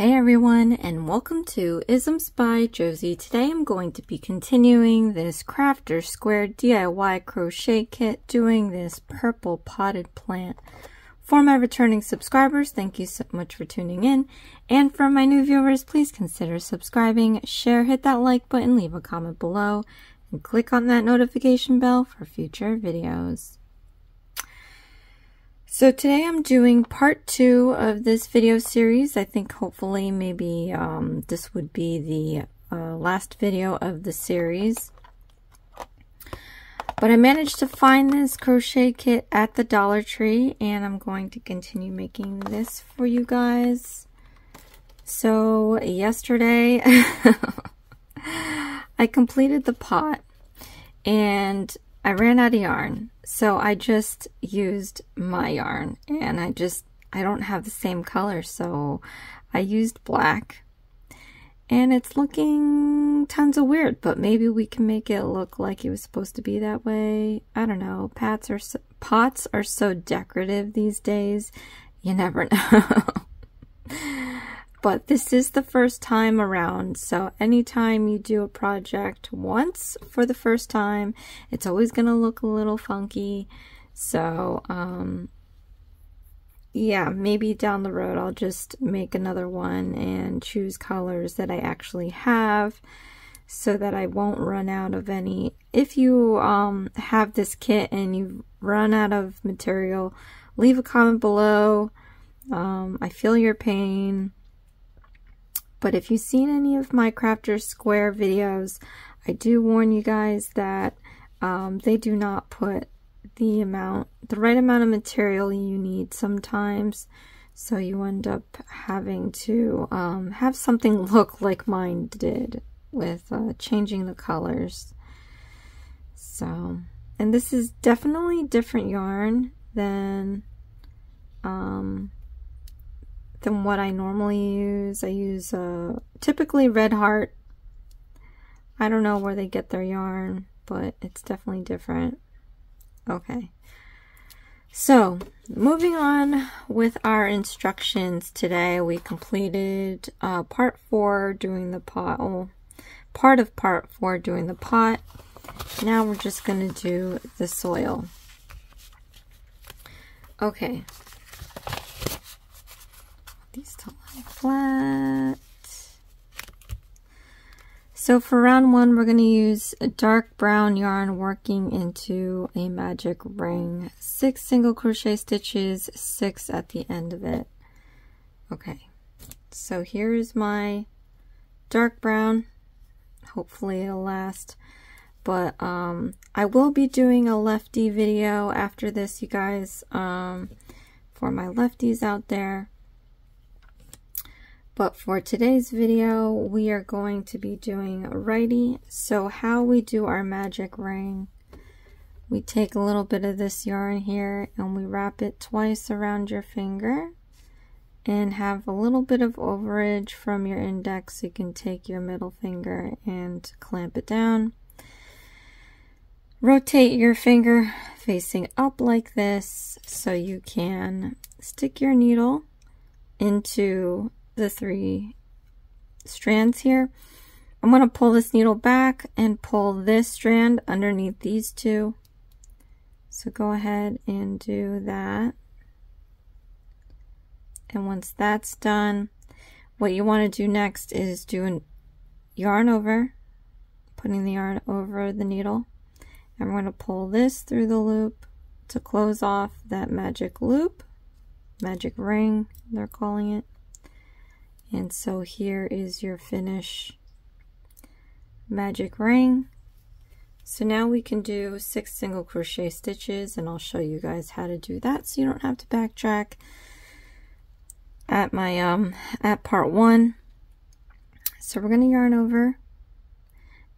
Hey everyone, and welcome to Isms by Josie. Today I'm going to be continuing this Crafter Square DIY crochet kit doing this purple potted plant. For my returning subscribers, thank you so much for tuning in. And for my new viewers, please consider subscribing, share, hit that like button, leave a comment below, and click on that notification bell for future videos. So today I'm doing part 2 of this video series. I think hopefully maybe this would be the last video of the series. But I managed to find this crochet kit at the Dollar Tree, and I'm going to continue making this for you guys. So yesterday I completed the pot and I ran out of yarn. So I just used my yarn, and I don't have the same color, so I used black. And it's looking tons of weird, but maybe we can make it look like it was supposed to be that way. I don't know. Pots are so decorative these days. You never know. But this is the first time around, so anytime you do a project once for the first time, it's always going to look a little funky. So, yeah, maybe down the road I'll just make another one and choose colors that I actually have so that I won't run out of any. If you have this kit and you run out of material, leave a comment below. I feel your pain. But if you've seen any of my Crafter Square videos, I do warn you guys that they do not put the right amount of material you need sometimes. So you end up having to have something look like mine did with changing the colors. So, and this is definitely different yarn than what I normally use. I use typically Red Heart. I don't know where they get their yarn, but it's definitely different. Okay, so moving on with our instructions today, we completed part 4 doing the pot. Well, part of part 4 doing the pot. Now we're just going to do the soil. Okay. These to lie flat. So for round 1, we're going to use a dark brown yarn working into a magic ring. 6 single crochet stitches, 6 at the end of it. Okay, so here's my dark brown. Hopefully it'll last. But I will be doing a lefty video after this, you guys, for my lefties out there. But for today's video, we are going to be doing a righty. So how we do our magic ring, we take a little bit of this yarn here and we wrap it twice around your finger and have a little bit of overage from your index. So you can take your middle finger and clamp it down. Rotate your finger facing up like this so you can stick your needle into the 3 strands here. I'm going to pull this needle back and pull this strand underneath these 2. So go ahead and do that. And once that's done, what you want to do next is do a yarn over, putting the yarn over the needle. And we're going to pull this through the loop to close off that magic loop, magic ring, they're calling it. And so here is your finish magic ring. So now we can do 6 single crochet stitches, and I'll show you guys how to do that so you don't have to backtrack at my at part 1. So we're going to yarn over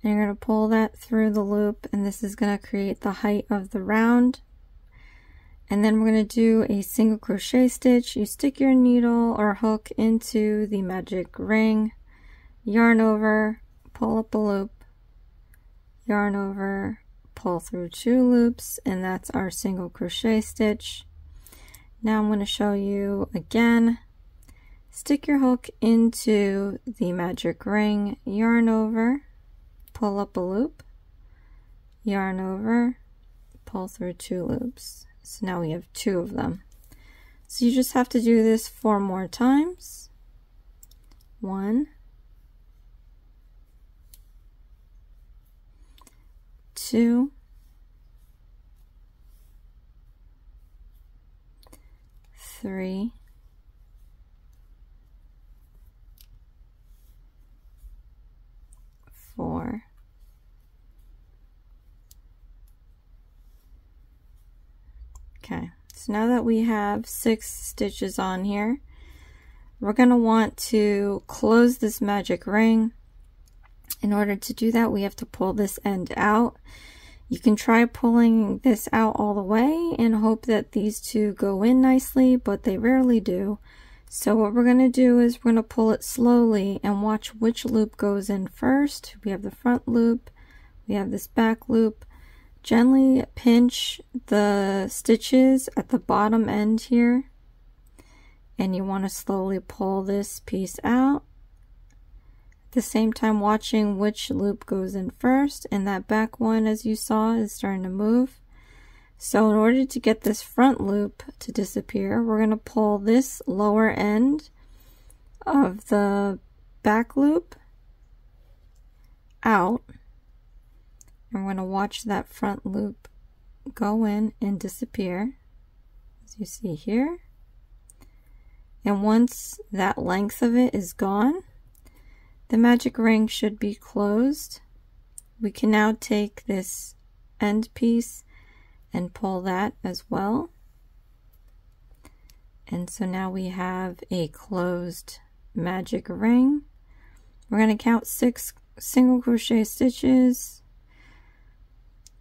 and you're going to pull that through the loop, and this is going to create the height of the round. And then we're going to do a single crochet stitch. You stick your needle or hook into the magic ring, yarn over, pull up a loop, yarn over, pull through 2 loops, and that's our single crochet stitch. Now I'm going to show you again stick your hook into the magic ring, yarn over, pull up a loop, yarn over, pull through 2 loops. So now we have 2 of them. So you just have to do this 4 more times. 1, 2, 3, 4, 5. So now that we have 6 stitches on here, we're going to want to close this magic ring. In order to do that, we have to pull this end out. You can try pulling this out all the way and hope that these 2 go in nicely, but they rarely do. So what we're going to do is we're going to pull it slowly and watch which loop goes in first. We have the front loop, we have this back loop. Gently pinch the stitches at the bottom end here, and you want to slowly pull this piece out. At the same time watching which loop goes in first, and that back one, as you saw, is starting to move. So in order to get this front loop to disappear, we're going to pull this lower end of the back loop out. And we're going to watch that front loop go in and disappear, as you see here. And once that length of it is gone, the magic ring should be closed. We can now take this end piece and pull that as well. And so now we have a closed magic ring. We're going to count 6 single crochet stitches.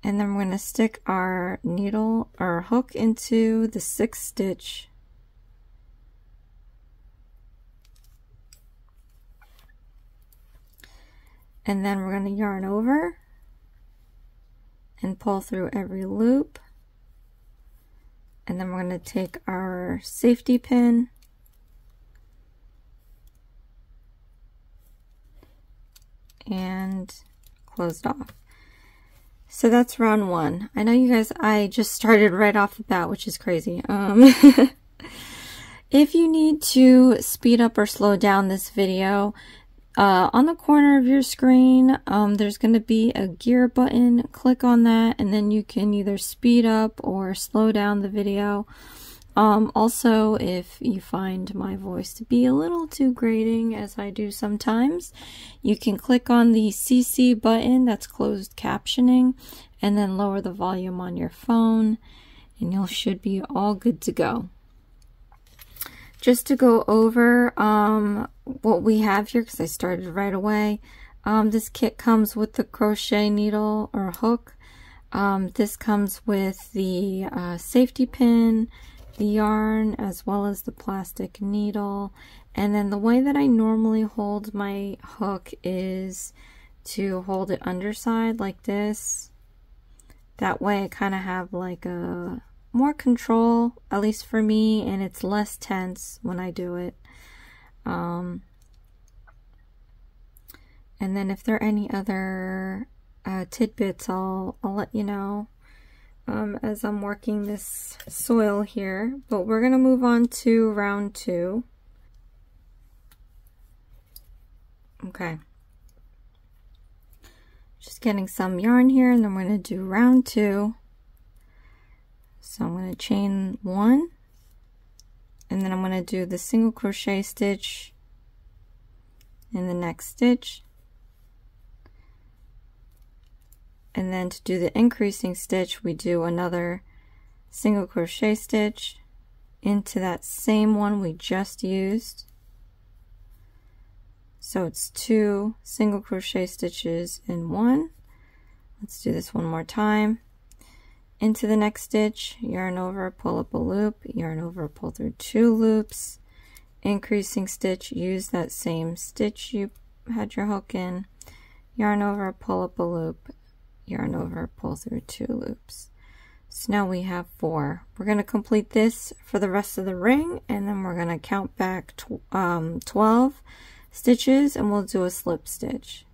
And then we're going to stick our needle or hook into the 6th stitch. And then we're going to yarn over and pull through every loop. And then we're going to take our safety pin and close it off. So that's round 1. I know you guys, I just started right off the bat, which is crazy. If you need to speed up or slow down this video, on the corner of your screen, there's going to be a gear button. Click on that, and then you can either speed up or slow down the video. Also, if you find my voice to be a little too grating, as I do sometimes, you can click on the CC button, that's closed captioning, and then lower the volume on your phone, and you should be all good to go. Just to go over what we have here, because I started right away, this kit comes with the crochet needle or hook. This comes with the safety pin, the yarn, as well as the plastic needle. And then the way that I normally hold my hook is to hold it underside like this. That way I kind of have like a more control, at least for me, and it's less tense when I do it. And then if there are any other tidbits, I'll let you know as I'm working this soil here. But we're going to move on to round 2. Okay. Just getting some yarn here, and then we're going to do round 2. So I'm going to chain 1, and then I'm going to do the single crochet stitch in the next stitch. And then to do the increasing stitch, we do another single crochet stitch into that same one we just used. So it's 2 single crochet stitches in 1. Let's do this one more time. Into the next stitch, yarn over, pull up a loop, yarn over, pull through 2 loops, increasing stitch, use that same stitch you had your hook in, yarn over, pull up a loop, yarn over, pull through 2 loops. So now we have 4. We're going to complete this for the rest of the ring, and then we're going to count back 12 stitches, and we'll do a slip stitch.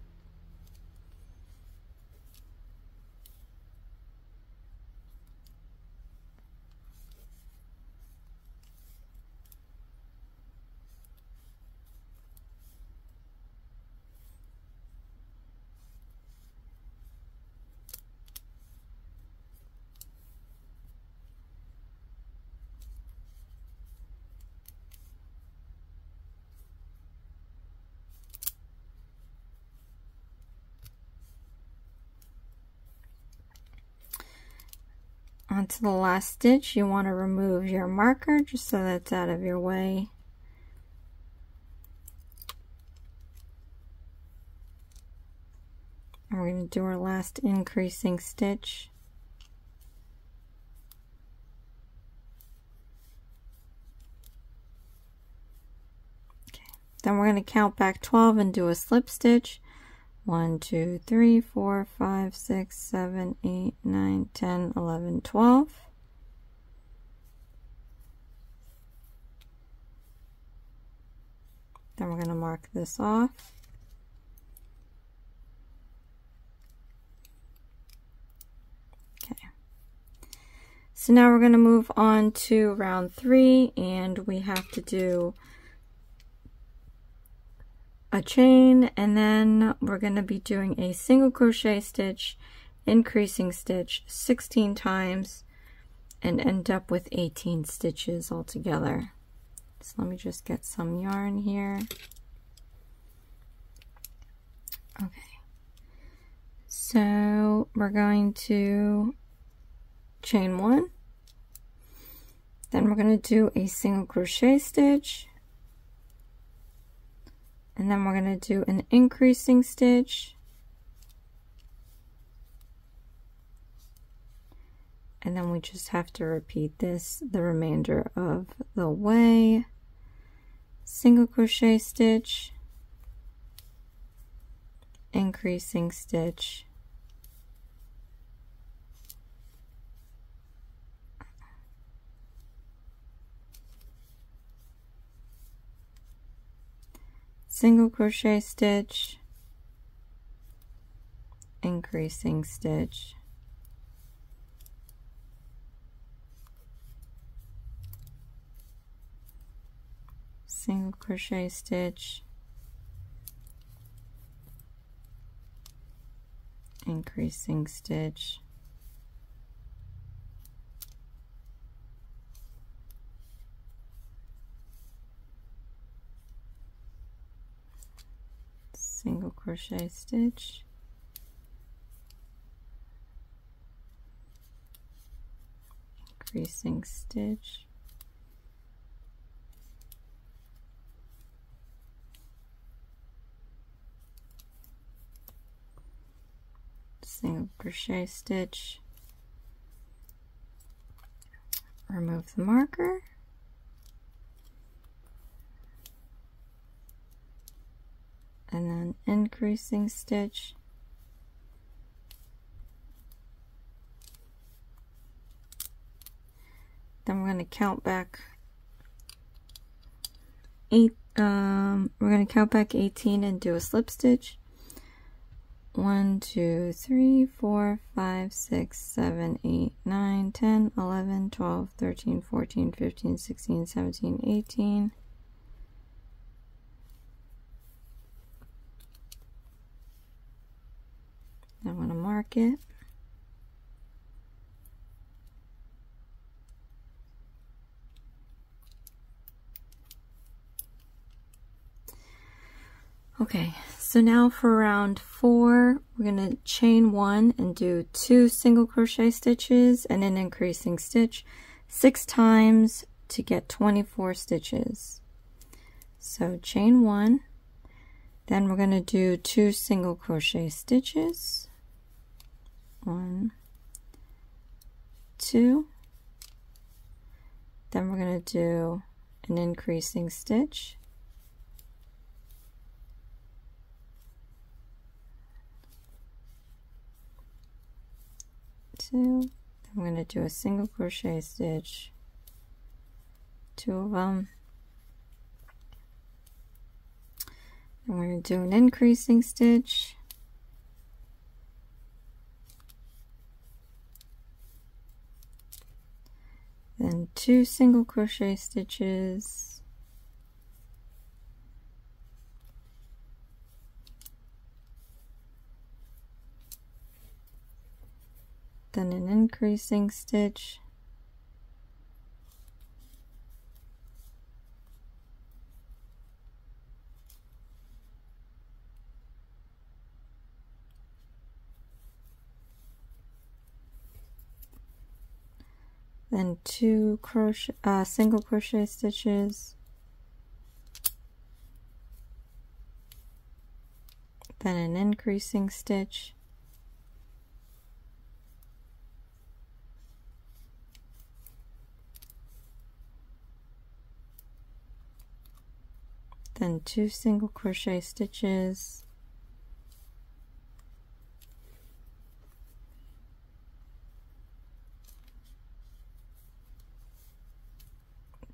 Onto the last stitch, you want to remove your marker just so that's out of your way. And we're going to do our last increasing stitch. Okay. Then we're going to count back 12 and do a slip stitch. 1, 2, 3, 4, 5, 6, 7, 8, 9, 10, 11, 12. Then we're going to mark this off. Okay. So now we're going to move on to round 3, and we have to do a chain, and then we're going to be doing a single crochet stitch, increasing stitch 16 times, and end up with 18 stitches altogether. So let me just get some yarn here. Okay, so we're going to chain 1, then we're going to do a single crochet stitch, and then we're going to do an increasing stitch, and then we just have to repeat this the remainder of the way. Single crochet stitch, increasing stitch, single crochet stitch, increasing stitch, single crochet stitch, increasing stitch, single crochet stitch, increasing stitch, single crochet stitch, remove the marker, and then increasing stitch, then we're going to count back we're going to count back 18 and do a slip stitch. 1, 2, 3, 4, 5, 6, 7, 8, 9, 10, 11, 12, 13, 14, 15, 16, 17, 18. I'm going to mark it. Okay, so now for round 4, we're going to chain 1 and do 2 single crochet stitches and an increasing stitch 6 times to get 24 stitches. So chain 1, then we're going to do 2 single crochet stitches, 1, 2, then we're going to do an increasing stitch, 2, then I'm going to do a single crochet stitch, 2 of them. I'm going to do an increasing stitch, then 2 single crochet stitches, then an increasing stitch, then 2 single crochet stitches, then an increasing stitch, then 2 single crochet stitches,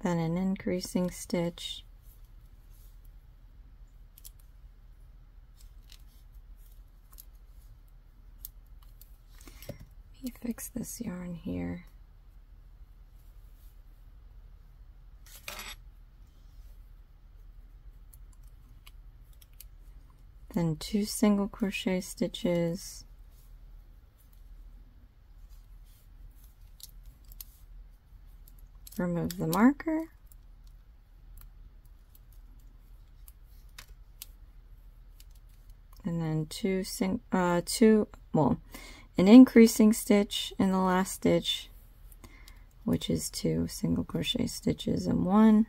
then an increasing stitch, let me fix this yarn here. Then 2 single crochet stitches, remove the marker, and then an increasing stitch in the last stitch, which is 2 single crochet stitches and 1.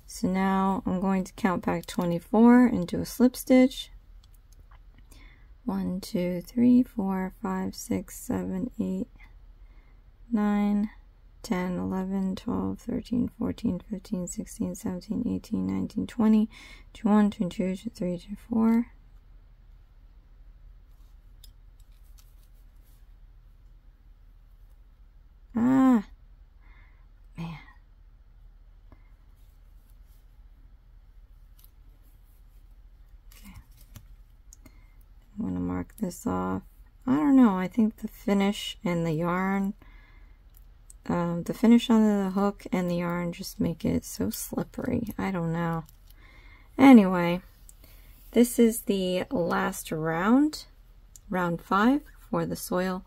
So now I'm going to count back 24 and do a slip stitch. 1, 2, 3, 4, 5, 6, 7, 8, 9, 10, 11, 12, 13, 14, 15, 16, 17, 18, 19, 20, 21, 22, 23, 24. Ah, man. Okay. I'm going to mark this off. I don't know, I think the finish and the yarn, the finish on the hook and the yarn just make it so slippery. I don't know. Anyway, this is the last round, round 5 for the soil.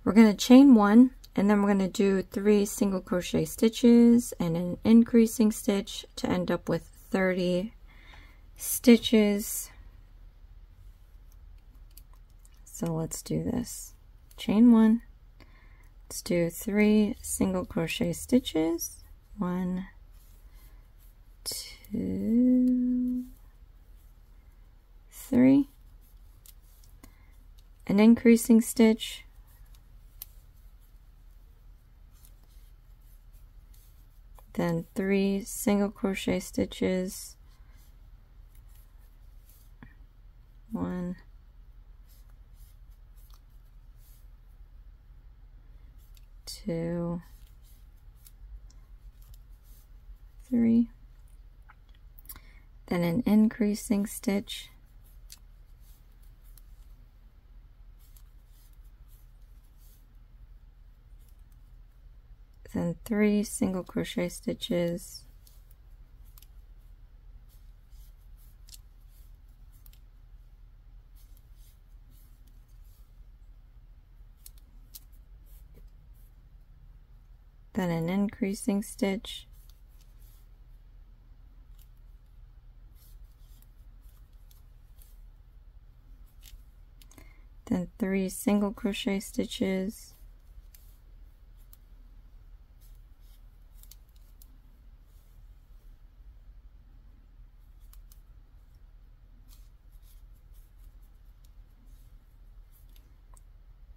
We're going to chain 1, and then we're going to do 3 single crochet stitches and an increasing stitch to end up with 30 stitches. So let's do this. Chain 1. Let's do 3 single crochet stitches. 1, 2, 3. An increasing stitch. Then 3 single crochet stitches. 1, 2, 3, then an increasing stitch, then 3 single crochet stitches, then an increasing stitch, then 3 single crochet stitches,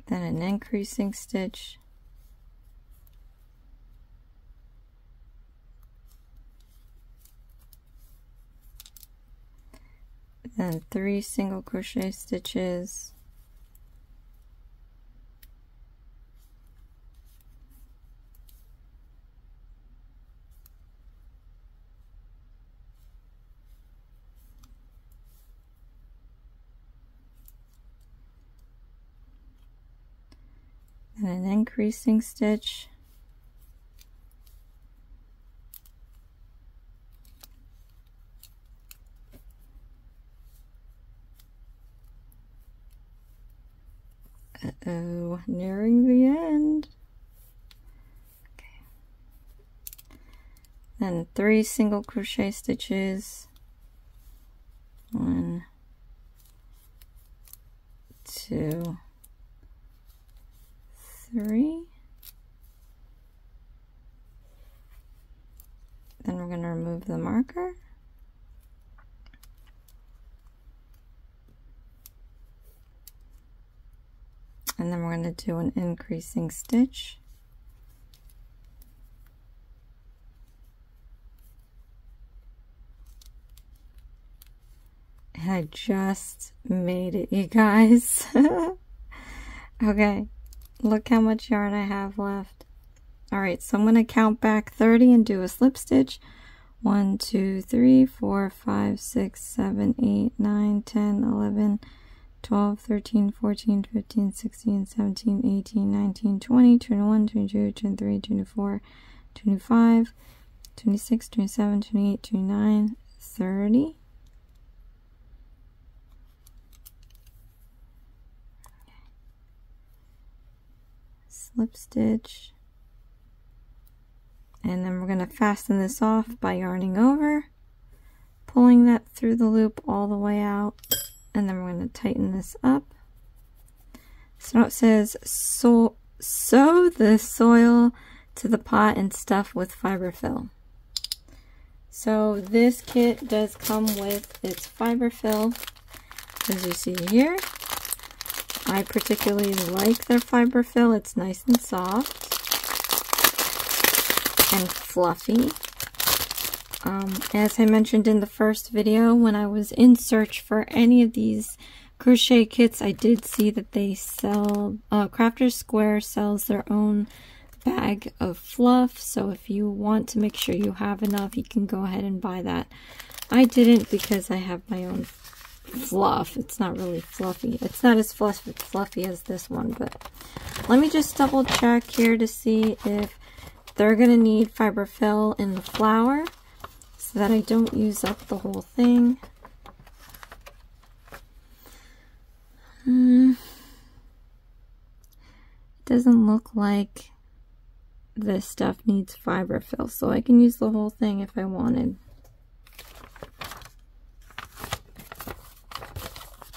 then an increasing stitch, then 3 single crochet stitches, an increasing stitch. Uh-oh, nearing the end. Okay. Then 3 single crochet stitches. 1, 2, 3. Then we're going to remove the marker. And then we're going to do an increasing stitch. And I just made it, you guys. Okay, look how much yarn I have left. Alright, so I'm going to count back 30 and do a slip stitch. 1, 2, 3, 4, 5, 6, 7, 8, 9, 10, 11, 12, 13, 14, 15, 16, 17, 18, 19, 20, 21, 22, 23, 24, 25, 26, 27, 28, 29, 30. Slip stitch. And then we're going to fasten this off by yarning over, pulling that through the loop all the way out. And then we're going to tighten this up. So it says, sow the soil to the pot and stuff with fiberfill. So this kit does come with its fiberfill, as you see here. I particularly like their fiberfill. It's nice and soft and fluffy. As I mentioned in the first video, when I was in search for any of these crochet kits, I did see that they sell, Crafter's Square sells their own bag of fluff, so if you want to make sure you have enough, you can go ahead and buy that. I didn't because I have my own fluff. It's not really fluffy. It's not as fluffy as this one, but let me just double check here to see if they're going to need fiberfill in the flower, so that I don't use up the whole thing. It doesn't look like this stuff needs fiberfill, so I can use the whole thing if I wanted.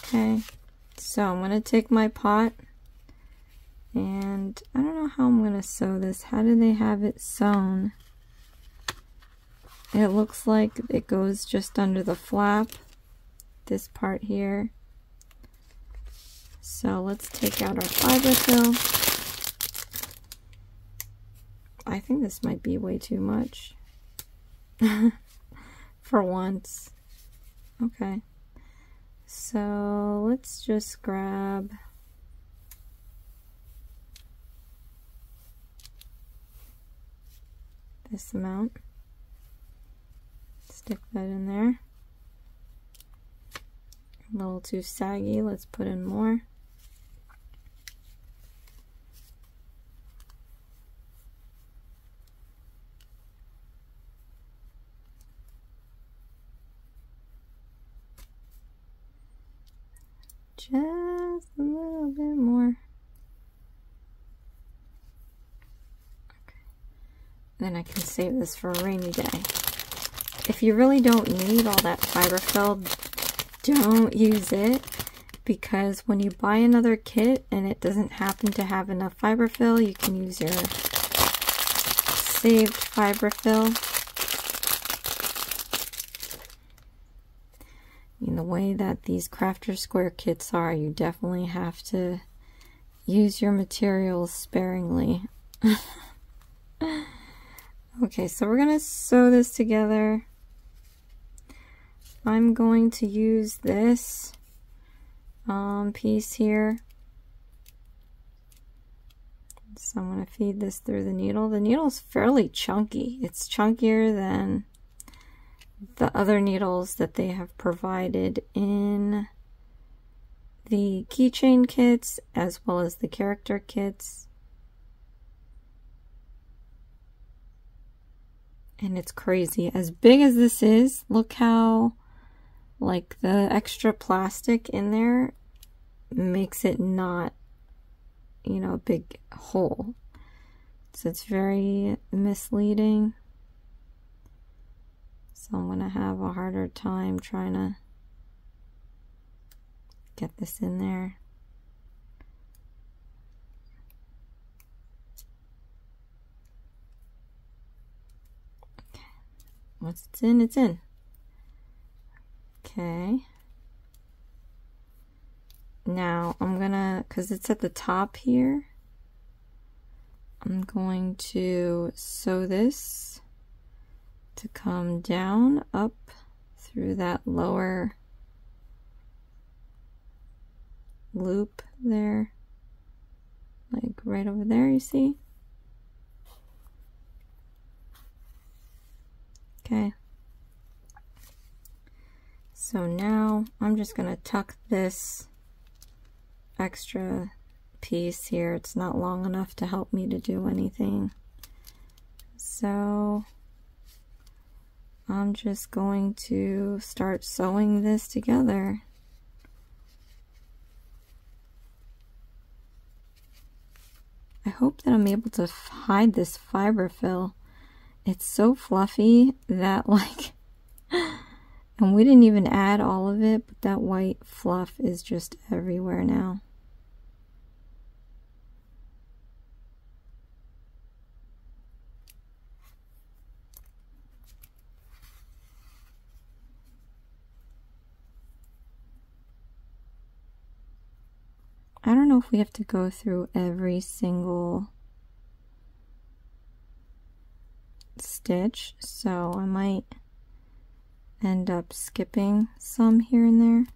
Okay, so I'm going to take my pot, and I don't know how I'm going to sew this. How do they have it sewn? It looks like it goes just under the flap, this part here. So let's take out our fiberfill. I think this might be way too much for once. Okay, so let's just grab this amount. Stick that in there. A little too saggy, let's put in more. Just a little bit more. Okay. Then I can save this for a rainy day. If you really don't need all that fiberfill, don't use it, because when you buy another kit and it doesn't happen to have enough fiberfill, you can use your saved fiberfill. In the way that these Crafter's Square kits are, you definitely have to use your materials sparingly. Okay, so we're going to sew this together. I'm going to use this piece here. So I'm going to feed this through the needle. The needle's fairly chunky. It's chunkier than the other needles that they have provided in the keychain kits as well as the character kits. And it's crazy. As big as this is, look how like the extra plastic in there makes it not, you know, a big hole. So it's very misleading. So I'm gonna have a harder time trying to get this in there. Okay. Once it's in, it's in. Okay. Now I'm gonna, because it's at the top here, I'm going to sew this to come down, up through that lower loop there, like right over there, you see? Okay. So now I'm just gonna tuck this extra piece here. It's not long enough to help me to do anything. So I'm just going to start sewing this together. I hope that I'm able to hide this fiber fill. It's so fluffy that like, and we didn't even add all of it, but that white fluff is just everywhere now. I don't know if we have to go through every single stitch, so I might end up skipping some here and there.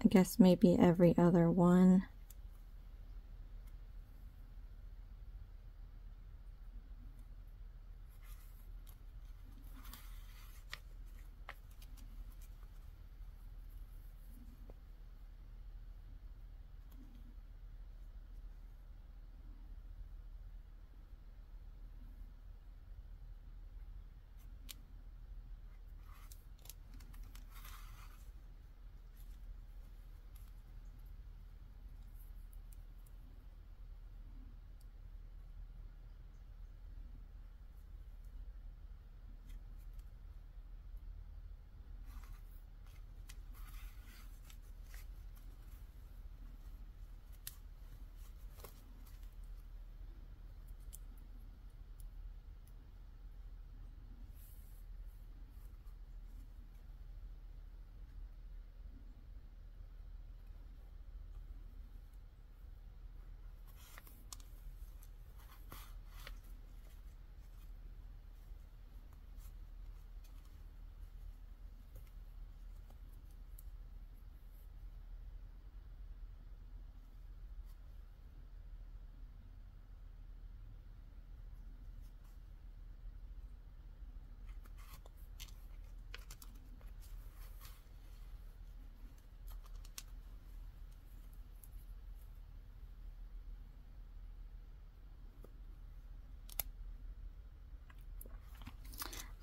I guess maybe every other one.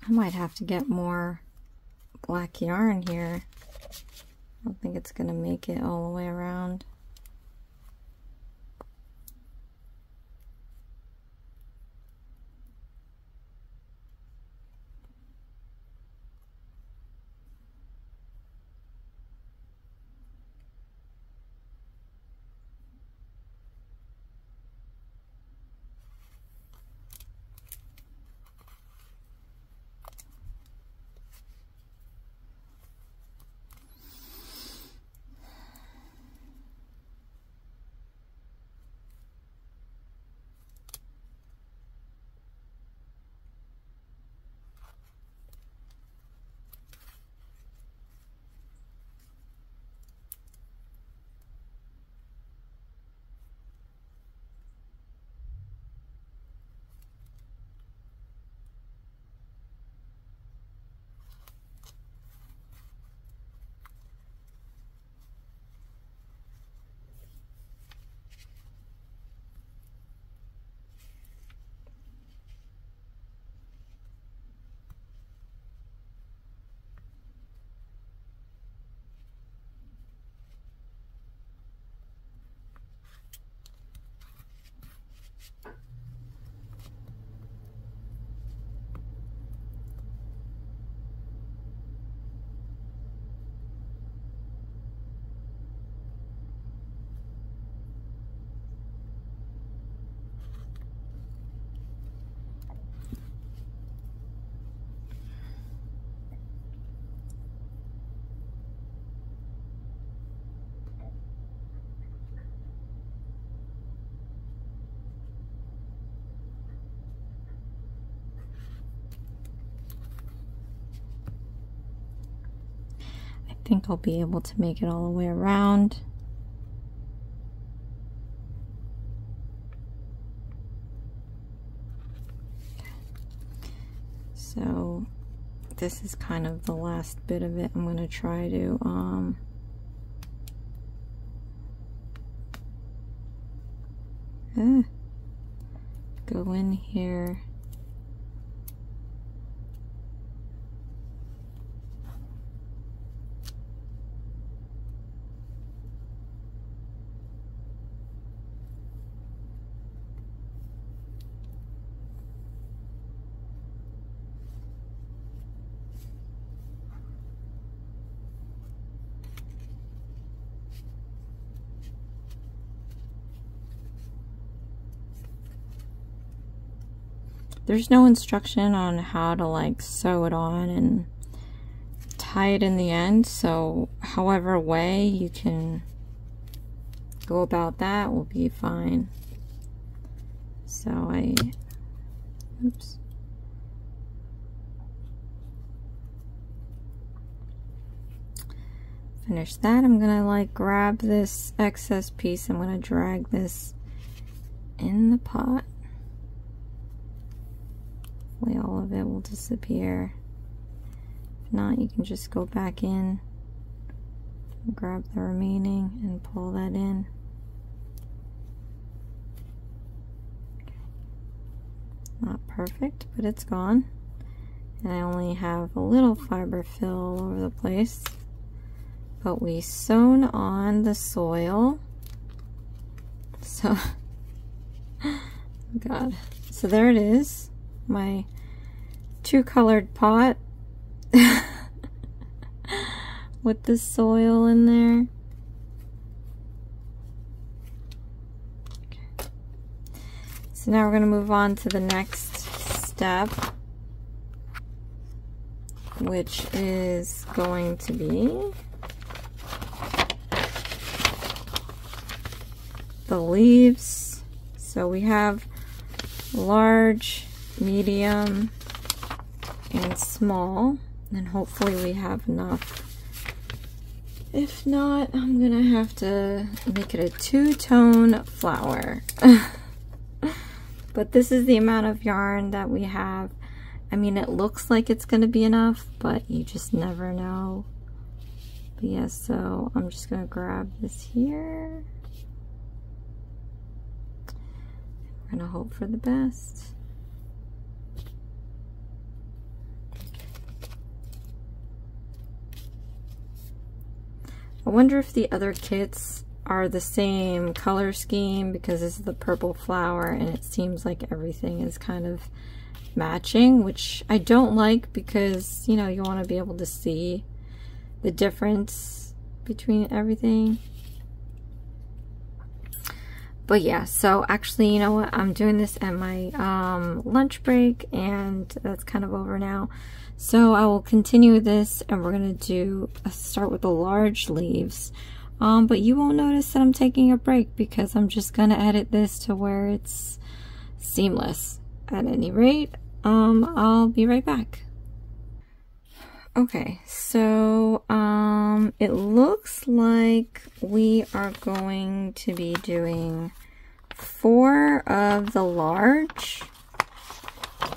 I might have to get more black yarn here. I don't think it's going to make it all the way around. think I'll be able to make it all the way around. So this is kind of the last bit of it. I'm going to try to go in here. There's no instruction on how to like sew it on and tie it in the end, so however way you can go about that will be fine. So oops. Finish that. I'm gonna like grab this excess piece. I'm gonna drag this in the pot. Hopefully all of it will disappear. If not, you can just go back in, grab the remaining and pull that in. Not perfect, but it's gone. And I only have a little fiber fill all over the place. But we sewn on the soil. So, God. So there it is. My two-colored pot with the soil in there. Okay. So now we're going to move on to the next step, which is going to be the leaves. So we have large, medium, and small, and hopefully we have enough. If not, I'm gonna have to make it a two-tone flower. But this is the amount of yarn that we have. I mean, it looks like it's gonna be enough, but you just never know. But yeah, so I'm just gonna grab this here. We're gonna hope for the best. I wonder if the other kits are the same color scheme, because this is the purple flower and it seems like everything is kind of matching, which I don't like, because you know, you want to be able to see the difference between everything. But yeah, so actually, you know what, I'm doing this at my lunch break, and that's kind of over now. So I will continue this, and we're gonna do start with the large leaves. But you won't notice that I'm taking a break, because I'm just gonna edit this to where it's seamless. At any rate, I'll be right back. Okay, so it looks like we are going to be doing 4 of the large,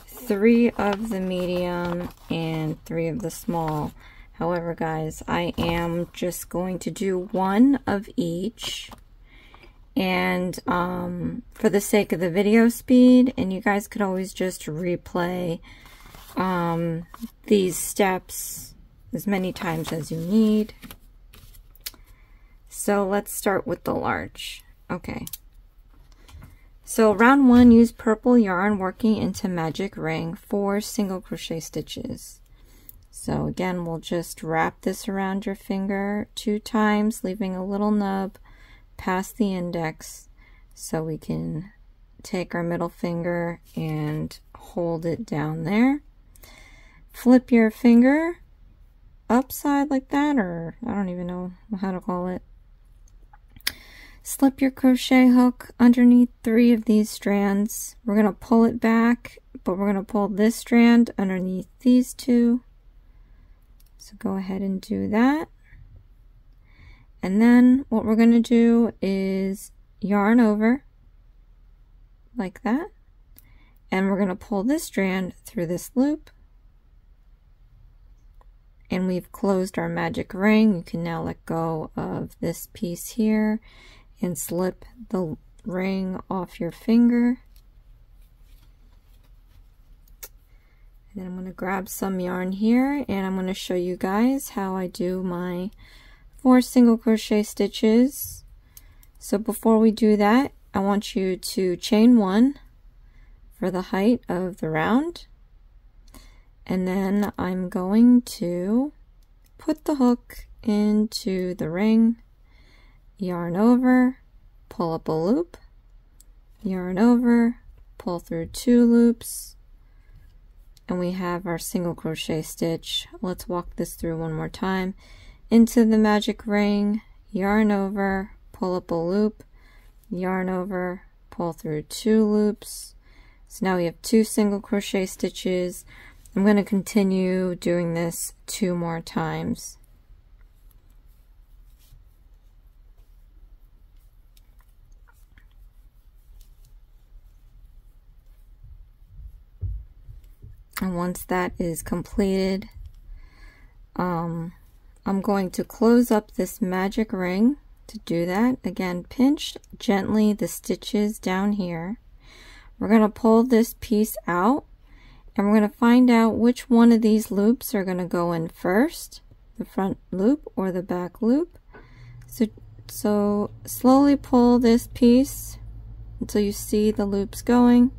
3 of the medium, and 3 of the small. However, guys, I am just going to do 1 of each, and for the sake of the video speed, and you guys could always just replay these steps as many times as you need. So let's start with the large. Okay. So round 1, use purple yarn working into magic ring, 4 single crochet stitches. So again, we'll just wrap this around your finger 2 times, leaving a little nub past the index, so we can take our middle finger and hold it down there. Flip your finger upside like that, or I don't even know how to call it. Slip your crochet hook underneath 3 of these strands. We're going to pull it back, but we're going to pull this strand underneath these 2. So go ahead and do that. And then what we're going to do is yarn over like that, and we're going to pull this strand through this loop, and we've closed our magic ring. You can now let go of this piece here and slip the ring off your finger. And then I'm going to grab some yarn here, and I'm going to show you guys how I do my 4 single crochet stitches. So before we do that, I want you to chain 1 for the height of the round, and then I'm going to put the hook into the ring, yarn over, pull up a loop, yarn over, pull through 2 loops, and we have our single crochet stitch. Let's walk this through one more time. Into the magic ring, yarn over, pull up a loop, yarn over, pull through 2 loops. So now we have 2 single crochet stitches. I'm going to continue doing this 2 more times. And once that is completed, I'm going to close up this magic ring. To do that, again, pinch gently the stitches down here. We're going to pull this piece out, and we're going to find out which one of these loops are going to go in first, the front loop or the back loop. So slowly pull this piece until you see the loops going.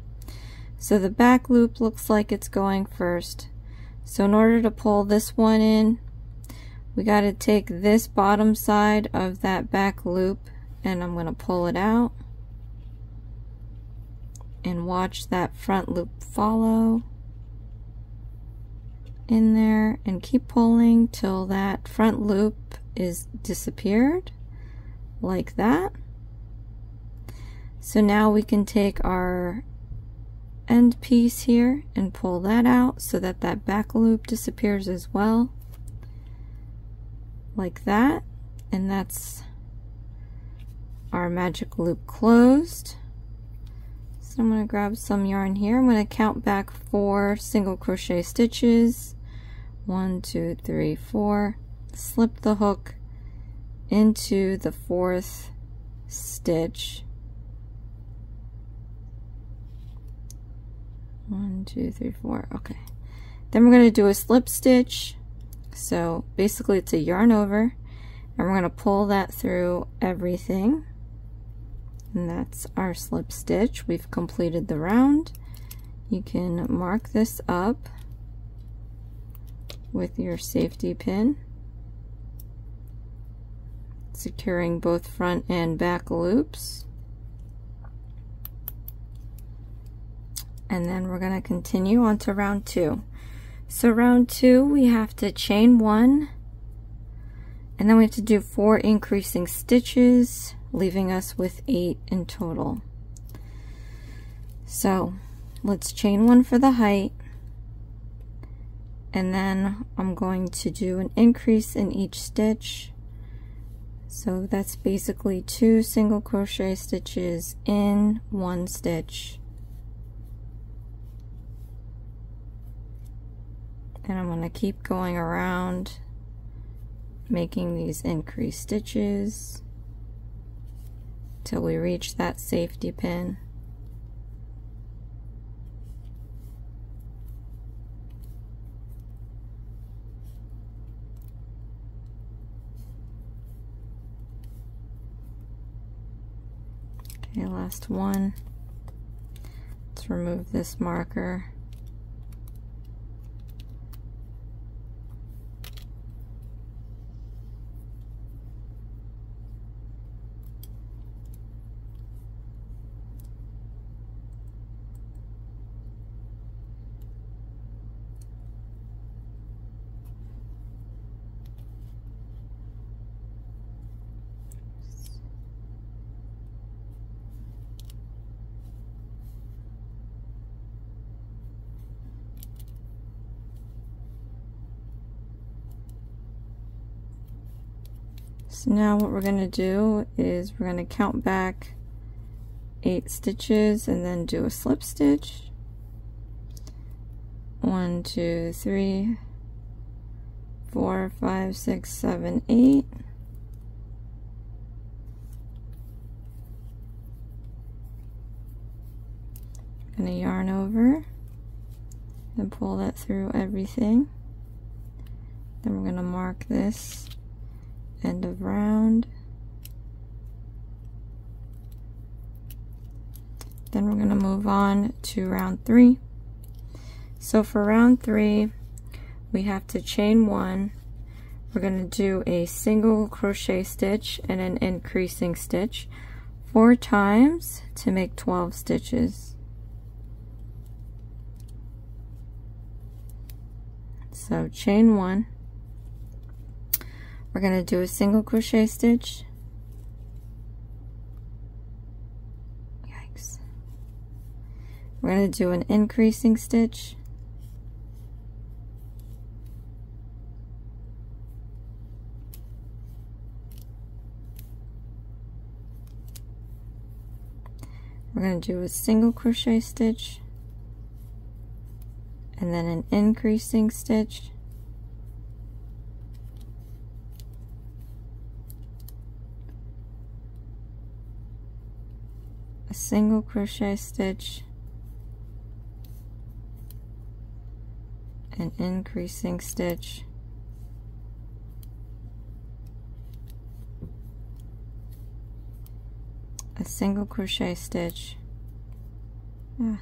So the back loop looks like it's going first. So in order to pull this one in, we got to take this bottom side of that back loop, and I'm going to pull it out and watch that front loop follow in there, and keep pulling till that front loop is disappeared like that. So now we can take our end piece here and pull that out so that that back loop disappears as well, like that, and that's our magic loop closed. So I'm going to grab some yarn here. I'm going to count back 4 single crochet stitches. 1, 2, 3, 4. Slip the hook into the 4th stitch. 1, 2, 3, 4. Okay. Then we're going to do a slip stitch. So basically it's a yarn over, and we're going to pull that through everything, and that's our slip stitch. We've completed the round. You can mark this up with your safety pin, securing both front and back loops. And then we're going to continue on to round 2. So round 2, we have to chain 1, and then we have to do 4 increasing stitches, leaving us with 8 in total. So let's chain 1 for the height, and then I'm going to do an increase in each stitch. So that's basically 2 single crochet stitches in 1 stitch. And I'm going to keep going around making these increased stitches till we reach that safety pin. Okay, last one. Let's remove this marker. So now what we're going to do is we're going to count back 8 stitches and then do a slip stitch. 1, 2, 3, 4, 5, 6, 7, 8. I'm going to yarn over and pull that through everything. Then we're going to mark this end of round. Then we're going to move on to round 3. So for round 3, we have to chain 1. We're going to do a single crochet stitch and an increasing stitch 4 times to make 12 stitches. So chain 1. We're going to do a single crochet stitch. Yikes. We're going to do an increasing stitch. We're going to do a single crochet stitch and then an increasing stitch. A single crochet stitch, an increasing stitch, a single crochet stitch, and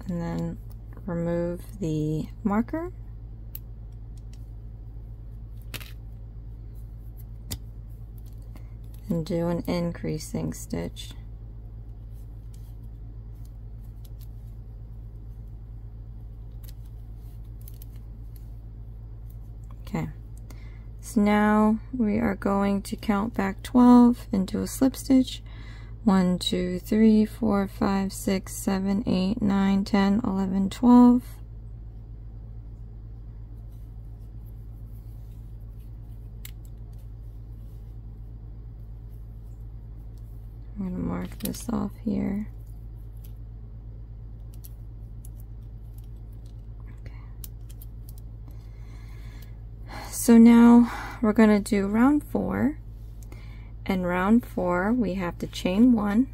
then remove the marker. And do an increasing stitch. Okay, so now we are going to count back 12 and do a slip stitch. 1, 2, 3, 4, 5, 6, 7, 8, 9, 10, 11, 12. I'm going to mark this off here. Okay. So now we're going to do round 4. And round 4 we have to chain 1.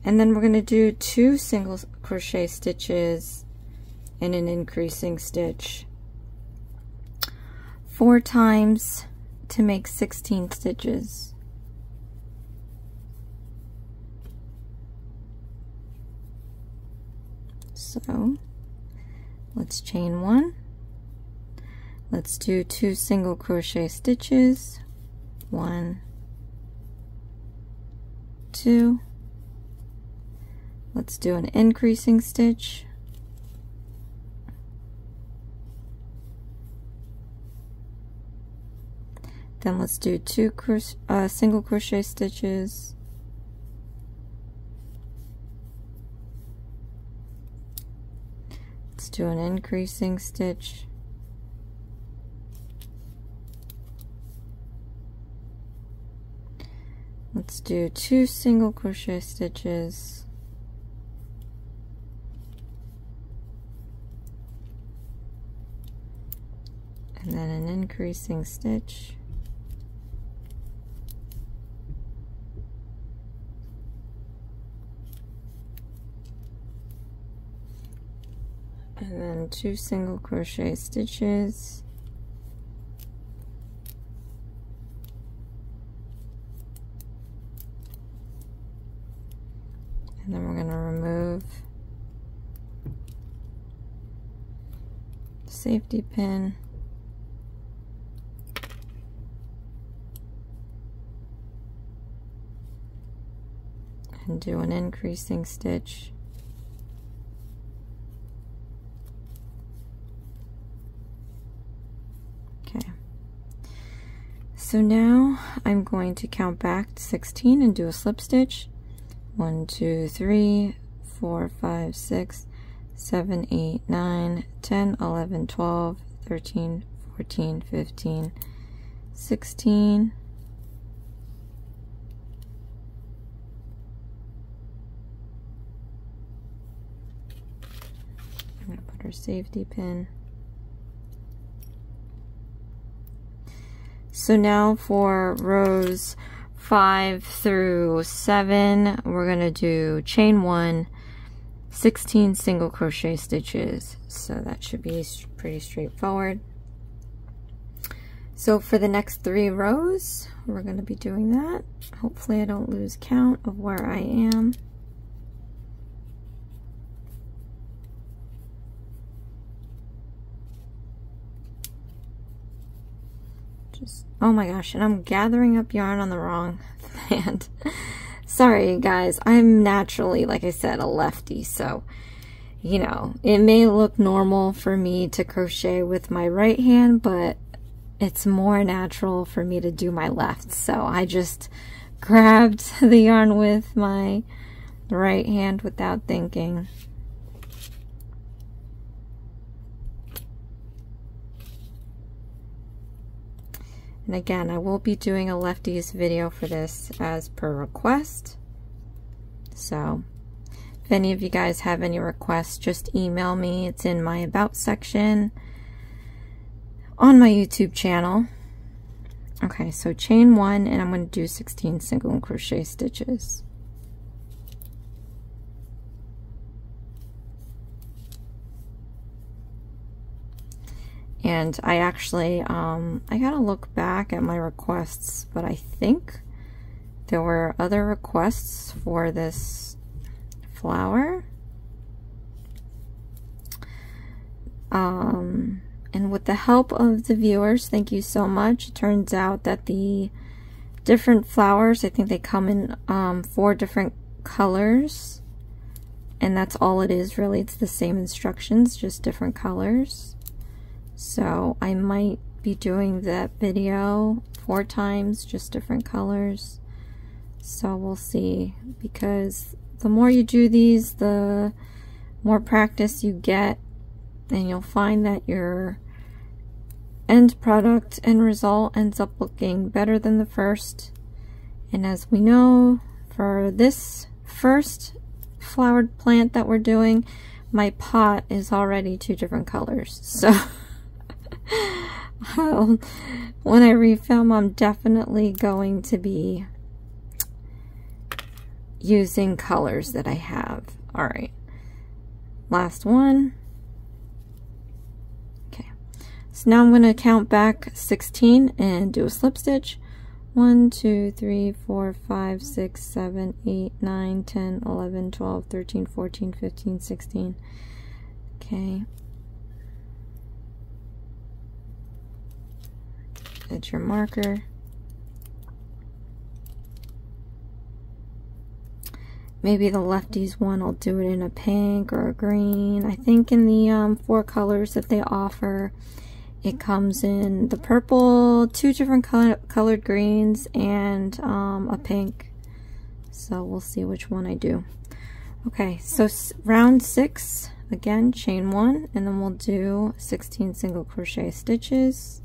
And then we're going to do 2 single crochet stitches and an increasing stitch 4 times to make 16 stitches. So let's chain 1. Let's do 2 single crochet stitches. 1, 2. Let's do an increasing stitch. Then let's do 2 single crochet stitches. Let's do an increasing stitch. Let's do 2 single crochet stitches. And then an increasing stitch. And then 2 single crochet stitches. And then we're going to remove the safety pin. And do an increasing stitch. Okay. So now I'm going to count back to 16 and do a slip stitch. 1, 2, 3, 4, 5, 6, 7, 8, 9, 10, 11, 12, 13, 14, 15, 16. I'm going to put our safety pin. So now for rows 5 through 7, we're going to do chain 1, 16 single crochet stitches. So that should be pretty straightforward. So for the next 3 rows, we're going to be doing that. Hopefully I don't lose count of where I am. Oh my gosh, and I'm gathering up yarn on the wrong hand. Sorry guys, I'm naturally, like I said, a lefty, so you know, it may look normal for me to crochet with my right hand, but it's more natural for me to do my left. So I just grabbed the yarn with my right hand without thinking. And again, I will be doing a lefties video for this as per request. So if any of you guys have any requests, just email me. It's in my about section on my YouTube channel. Okay, so chain 1, and I'm going to do 16 single crochet stitches. And I actually, I gotta look back at my requests, but I think there were other requests for this flower. And with the help of the viewers, thank you so much. It turns out that the different flowers, I think they come in 4 different colors. And that's all it is, really. It's the same instructions, just different colors. So I might be doing that video 4 times, just different colors. So we'll see, because the more you do these, the more practice you get, and you'll find that your end product, end result ends up looking better than the first. And as we know, for this first flowered plant that we're doing, my pot is already 2 different colors. So when I refilm, I'm definitely going to be using colors that I have. Alright, last one. Okay, so now I'm going to count back 16 and do a slip stitch. 1, 2, 3, 4, 5, 6, 7, 8, 9, 10, 11, 12, 13, 14, 15, 16. Okay. That's your marker. Maybe the lefties one, I'll do it in a pink or a green. I think in the 4 colors that they offer, it comes in the purple, 2 different colored greens, and a pink. So we'll see which one I do. Okay, so round 6, again, chain 1, and then we'll do 16 single crochet stitches.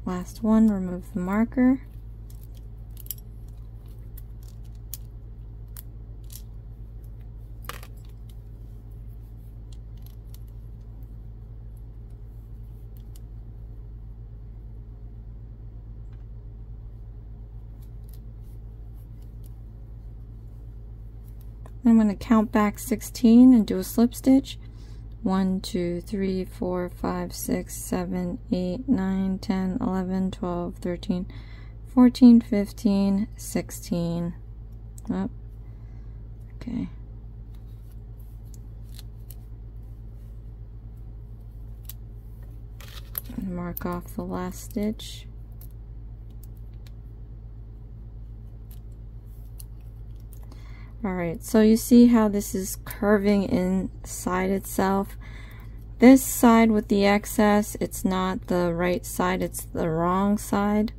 Last one, remove the marker. I'm going to count back 16 and do a slip stitch. 1, 2, 3, 4, 5, 6, 7, 8, 9, 10, 11, 12, 13, 14, 15, 16. Oh, okay. And mark off the last stitch. Alright, so you see how this is curving inside itself. This side with the excess, it's not the right side, it's the wrong side.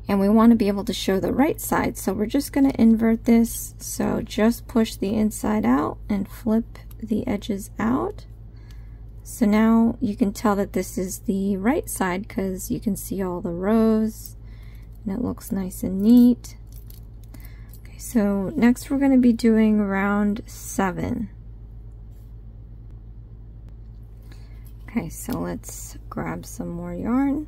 And we want to be able to show the right side, so we're just going to invert this. So just push the inside out and flip the edges out. So now you can tell that this is the right side because you can see all the rows and it looks nice and neat. So next we're going to be doing round 7. Okay, so let's grab some more yarn.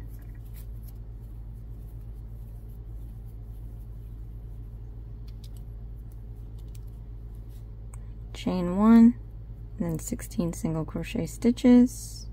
Chain 1, and then 16 single crochet stitches.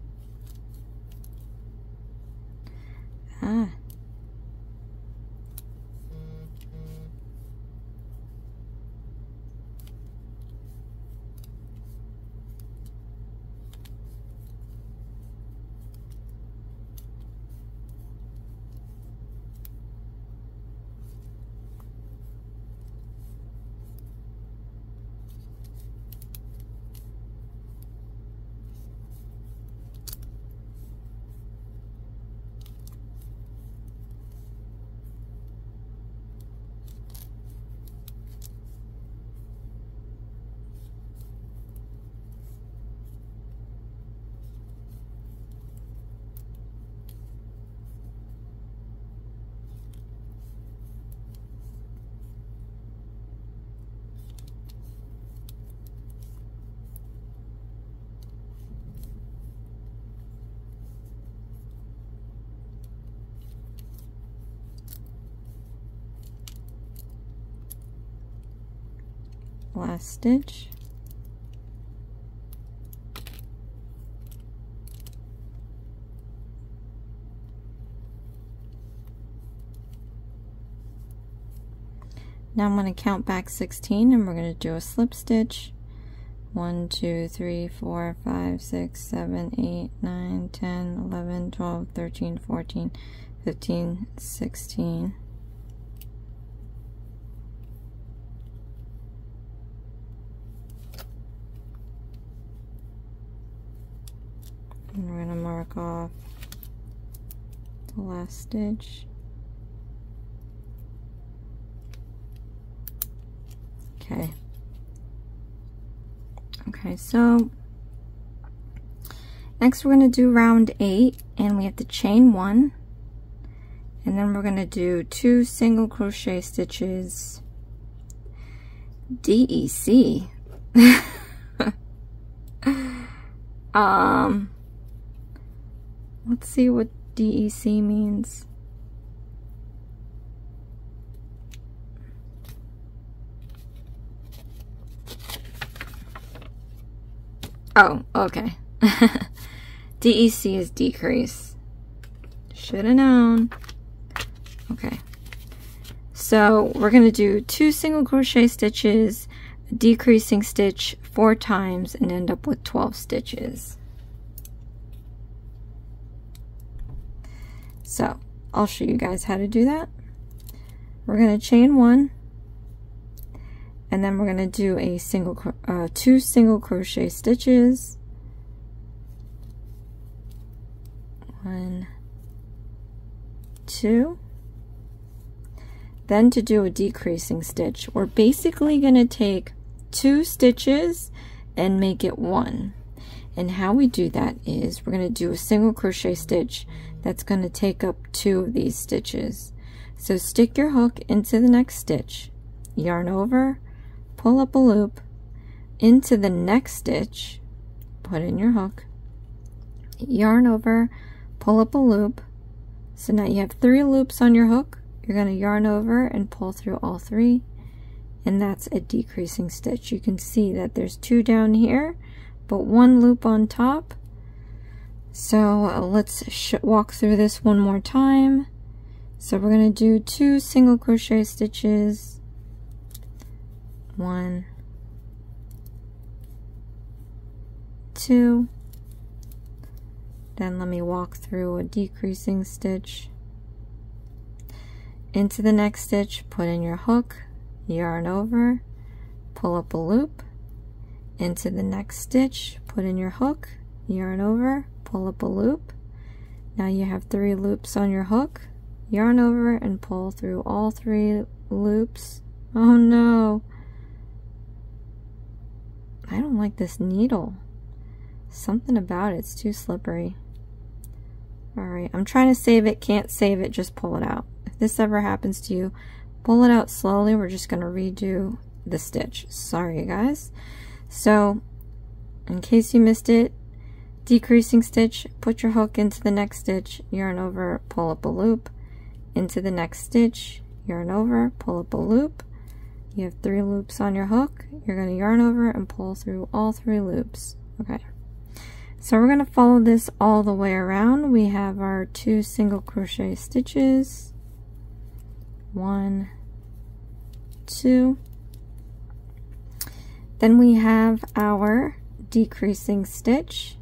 Last stitch. Now I'm going to count back 16 and we're going to do a slip stitch. 1, 2, 3, 4, 5, 6, 7, 8, 9, 10, 11, 12, 13, 14, 15, 16. And we're going to mark off the last stitch. Okay. Okay, so next we're going to do round 8, and we have to chain 1, and then we're going to do 2 single crochet stitches DEC. Let's see what DEC means. Oh, okay. DEC is decrease. Should have known. Okay. So we're going to do 2 single crochet stitches, a decreasing stitch 4 times, and end up with 12 stitches. So I'll show you guys how to do that. We're going to chain 1, and then we're going to do a 2 single crochet stitches. 1, 2. Then to do a decreasing stitch, we're basically going to take 2 stitches and make it 1. And how we do that is we're going to do a single crochet stitch that's going to take up 2 of these stitches. So stick your hook into the next stitch, yarn over, pull up a loop, into the next stitch, put in your hook, yarn over, pull up a loop. So now you have 3 loops on your hook. You're going to yarn over and pull through all 3, and that's a decreasing stitch. You can see that there's 2 down here, but 1 loop on top. So let's walk through this one more time. So we're going to do 2 single crochet stitches, 1, 2, then let me walk through a decreasing stitch, into the next stitch, put in your hook, yarn over, pull up a loop, into the next stitch, put in your hook, yarn over, pull up a loop. Now you have 3 loops on your hook, yarn over and pull through all 3 loops. Oh no, I don't like this needle. Something about it's too slippery. Alright, I'm trying to save it, can't save it, just pull it out. If this ever happens to you, pull it out slowly. We're just going to redo the stitch. Sorry guys. So, in case you missed it, decreasing stitch, put your hook into the next stitch, yarn over, pull up a loop, into the next stitch, yarn over, pull up a loop. You have 3 loops on your hook. You're going to yarn over and pull through all 3 loops. Okay. So we're going to follow this all the way around. We have our 2 single crochet stitches, 1, 2. Then we have our decreasing stitch.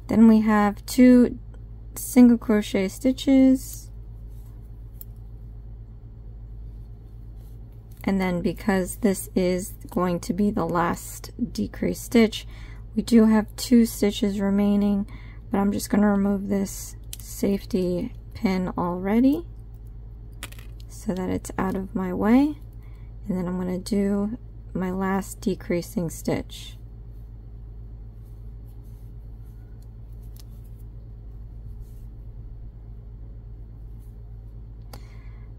Then we have 2 single crochet stitches. And then because this is going to be the last decrease stitch, we do have 2 stitches remaining, but I'm just going to remove this safety pin already so that it's out of my way. And then I'm going to do my last decreasing stitch.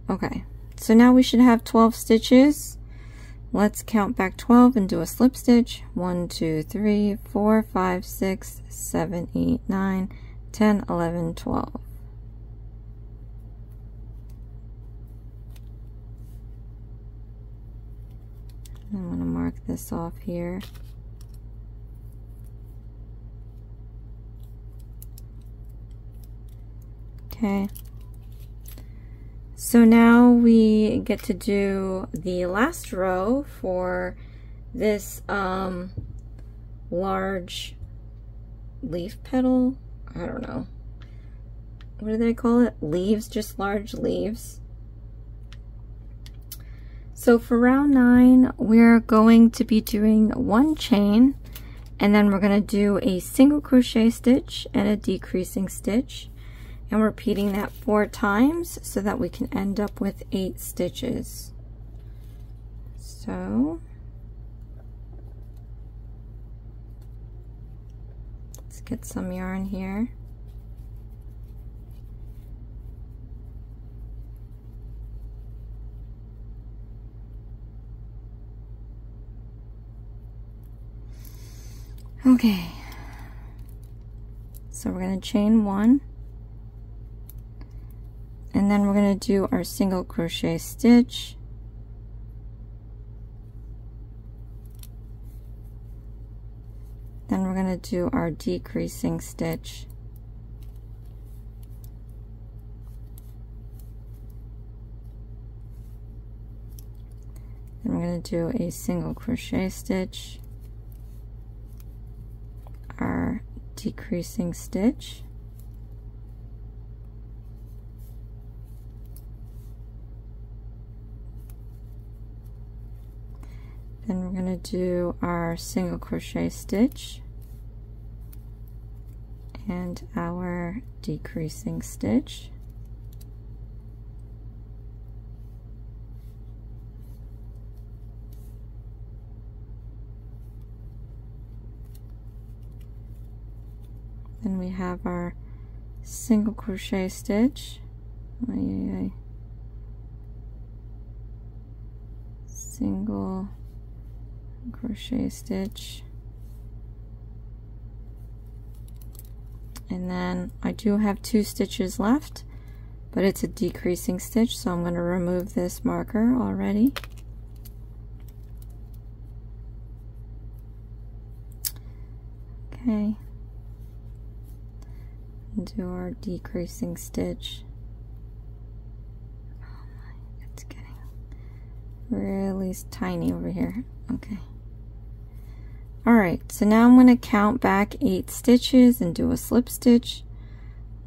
Okay. So now we should have 12 stitches. Let's count back 12 and do a slip stitch. 1, 2, 3, 4, 5, 6, 7, 8, 9, 10, 11, 12. I'm going to mark this off here. Okay. So now we get to do the last row for this large leaf petal. I don't know. What do they call it? Leaves, just large leaves. So for round 9, we're going to be doing 1 chain, and then we're going to do a single crochet stitch and a decreasing stitch. And we're repeating that 4 times so that we can end up with 8 stitches. So let's get some yarn here. Okay, so we're going to chain 1. And then we're going to do our single crochet stitch. Then we're going to do our decreasing stitch. Then we're going to do a single crochet stitch, our decreasing stitch, then we're going to do our single crochet stitch and our decreasing stitch. Then we have our single crochet stitch, single crochet stitch, And then I do have 2 stitches left, but it's a decreasing stitch, so I'm going to remove this marker already. Okay. Do our decreasing stitch. Oh my, it's getting really tiny over here. Okay. Alright, so now I'm going to count back 8 stitches and do a slip stitch.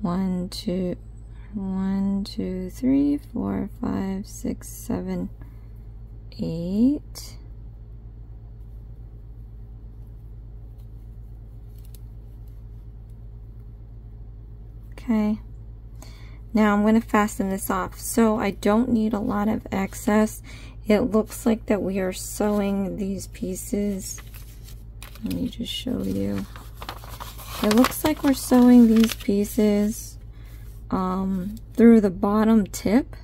1, 2, 3, 4, 5, 6, 7, 8. Okay. Now I'm going to fasten this off. So I don't need a lot of excess. It looks like that we are sewing these pieces. Let me just show you. It looks like we're sewing these pieces through the bottom tip.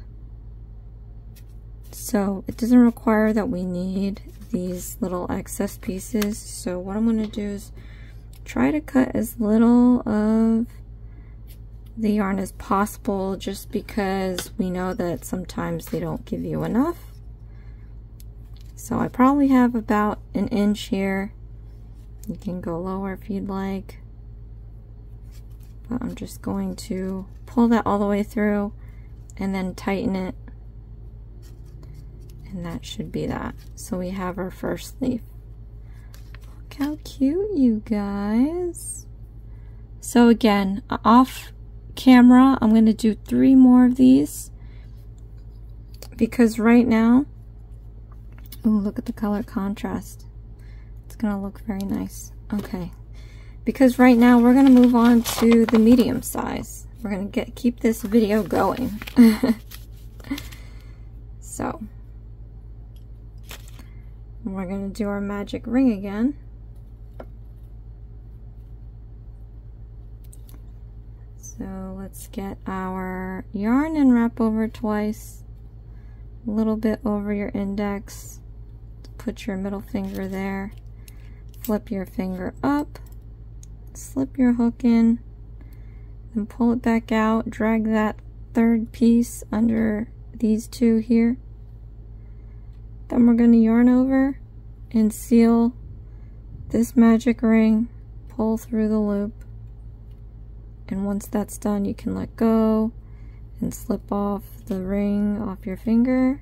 So it doesn't require that we need these little excess pieces. So what I'm going to do is try to cut as little of the yarn as possible, just because we know that sometimes they don't give you enough. So I probably have about 1 inch here. You can go lower if you'd like, but I'm just going to pull that all the way through and then tighten it, and that should be that. So we have our first leaf. Look how cute, you guys. So again, off camera, I'm going to do 3 more of these, because right now, oh, look at the color contrast. It's gonna look very nice. Okay, because right now we're gonna move on to the medium size. We're gonna keep this video going. So we're gonna do our magic ring again. So let's get our yarn and wrap over twice, a little bit over your index. Put your middle finger there. Flip your finger up, slip your hook in, and pull it back out. Drag that 3rd piece under these 2 here. Then we're going to yarn over and seal this magic ring, pull through the loop, and once that's done, you can let go and slip off the ring off your finger.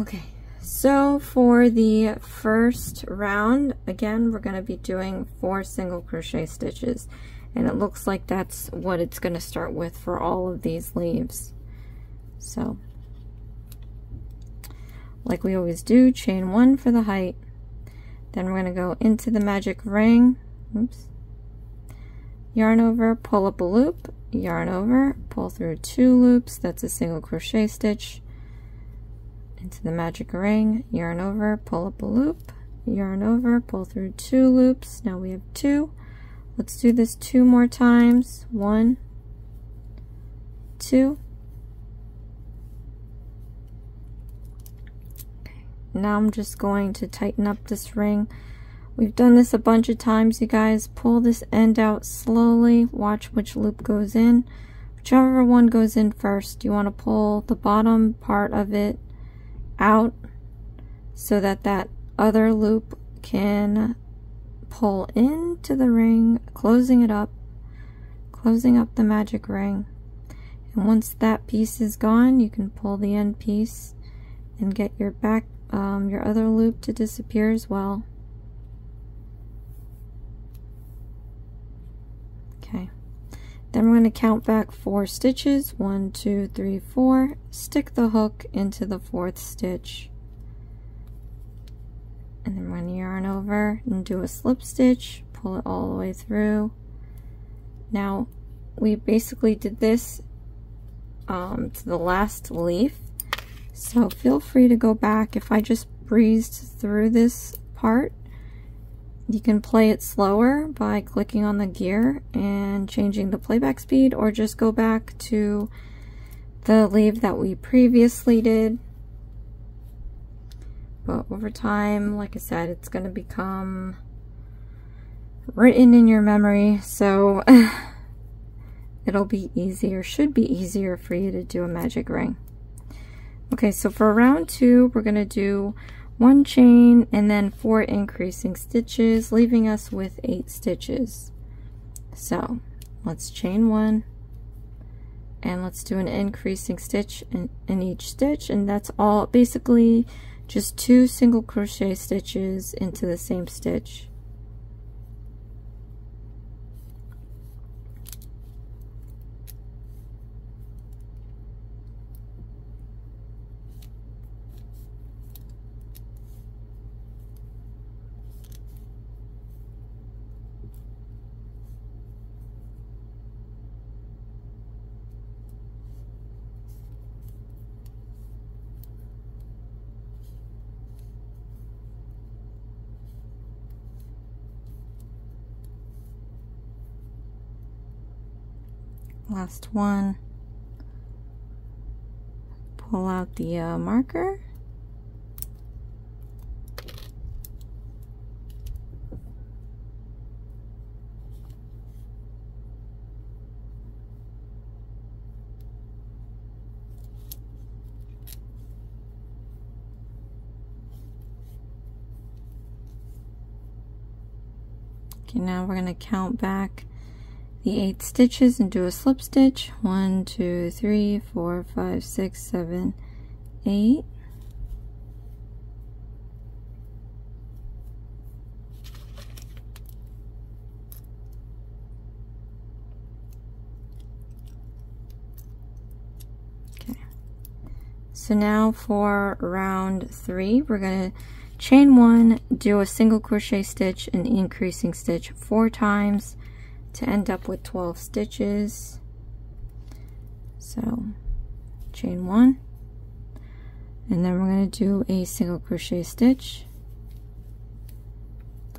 Okay. So for the first round, again, we're going to be doing 4 single crochet stitches, and it looks like that's what it's going to start with for all of these leaves. So like we always do, chain 1 for the height, then we're going to go into the magic ring, oops, yarn over, pull up a loop, yarn over, pull through 2 loops, that's a single crochet stitch, into the magic ring, yarn over, pull up a loop, yarn over, pull through 2 loops. Now we have 2. Let's do this 2 more times. 1, 2. Okay. Now I'm just going to tighten up this ring. We've done this a bunch of times, you guys. Pull this end out slowly. Watch which loop goes in. Whichever one goes in first, you want to pull the bottom part of it out so that that other loop can pull into the ring, closing it up, closing up the magic ring. And once that piece is gone, you can pull the end piece and get your back, your other loop to disappear as well. Okay. Then we're going to count back 4 stitches. 1, 2, 3, 4. Stick the hook into the 4th stitch. And then we're going to yarn over and do a slip stitch. Pull it all the way through. Now, we basically did this to the last leaf. So feel free to go back. If I just breezed through this part, you can play it slower by clicking on the gear and changing the playback speed, or just go back to the leaf that we previously did. But over time, like I said, it's going to become written in your memory, so it'll be easier, should be easier for you to do a magic ring. Okay, so for round 2, we're going to do 1 chain and then 4 increasing stitches, leaving us with 8 stitches. So let's chain 1 and let's do an increasing stitch in each stitch, and that's all, basically just 2 single crochet stitches into the same stitch. Last one, pull out the marker, okay, now we're going to count back the 8 stitches and do a slip stitch. 1, 2, 3, 4, 5, 6, 7, 8. Okay. So now for round 3, we're going to chain 1, do a single crochet stitch and increasing stitch 4 times to end up with 12 stitches. So chain 1 and then we're going to do a single crochet stitch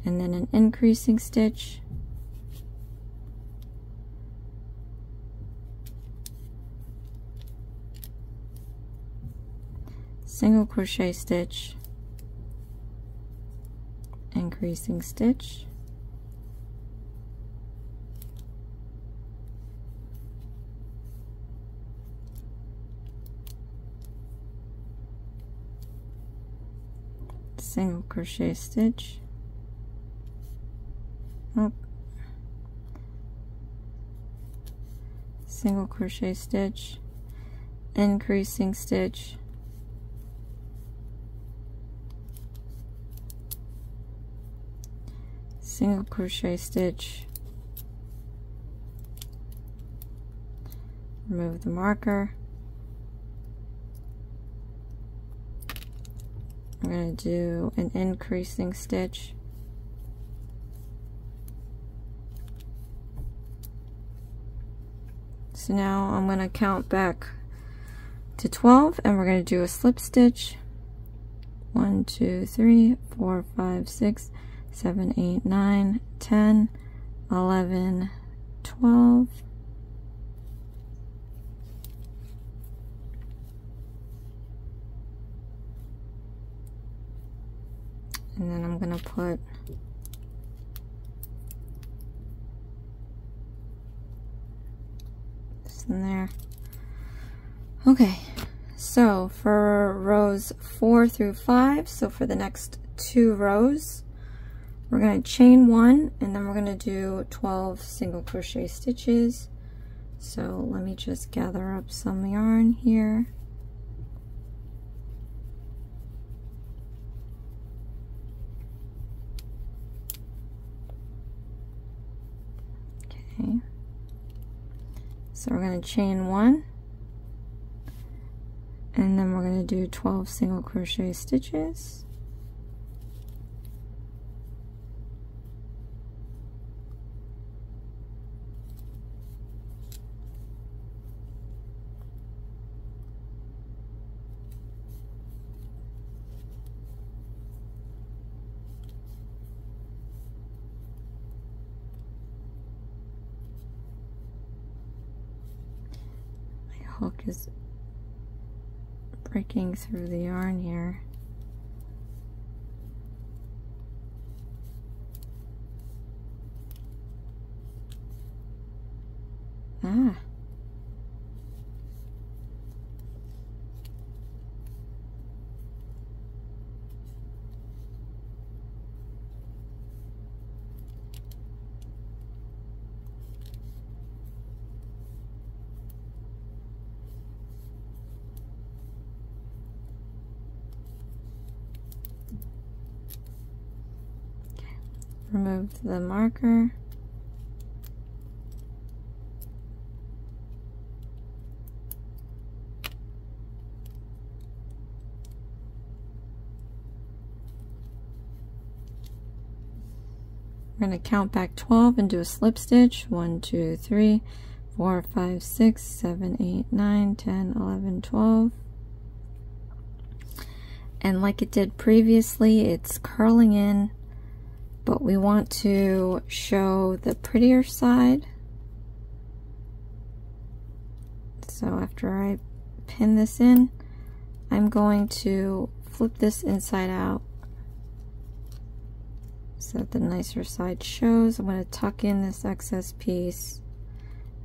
and then an increasing stitch, single crochet stitch, increasing stitch, single crochet stitch, single crochet stitch, increasing stitch, single crochet stitch, remove the marker. I'm going to do an increasing stitch, so now I'm going to count back to 12 and we're going to do a slip stitch. 1, 2, 3, 4, 5, 6, 7, 8, 9, 10, 11, 12. And then I'm going to put this in there. Okay, so for rows 4 through 5, so for the next 2 rows, we're going to chain 1 and then we're going to do 12 single crochet stitches. So let me just gather up some yarn here. Okay, so we're going to chain 1 and then we're going to do 12 single crochet stitches. Hook is breaking through the yarn here. Remove the marker. We're going to count back 12 and do a slip stitch. 1, 2, 3, 4, 5, 6, 7, 8, 9, 10, 11, 12. And like it did previously, it's curling in, but we want to show the prettier side. So after I pin this in, I'm going to flip this inside out so that the nicer side shows. I'm going to tuck in this excess piece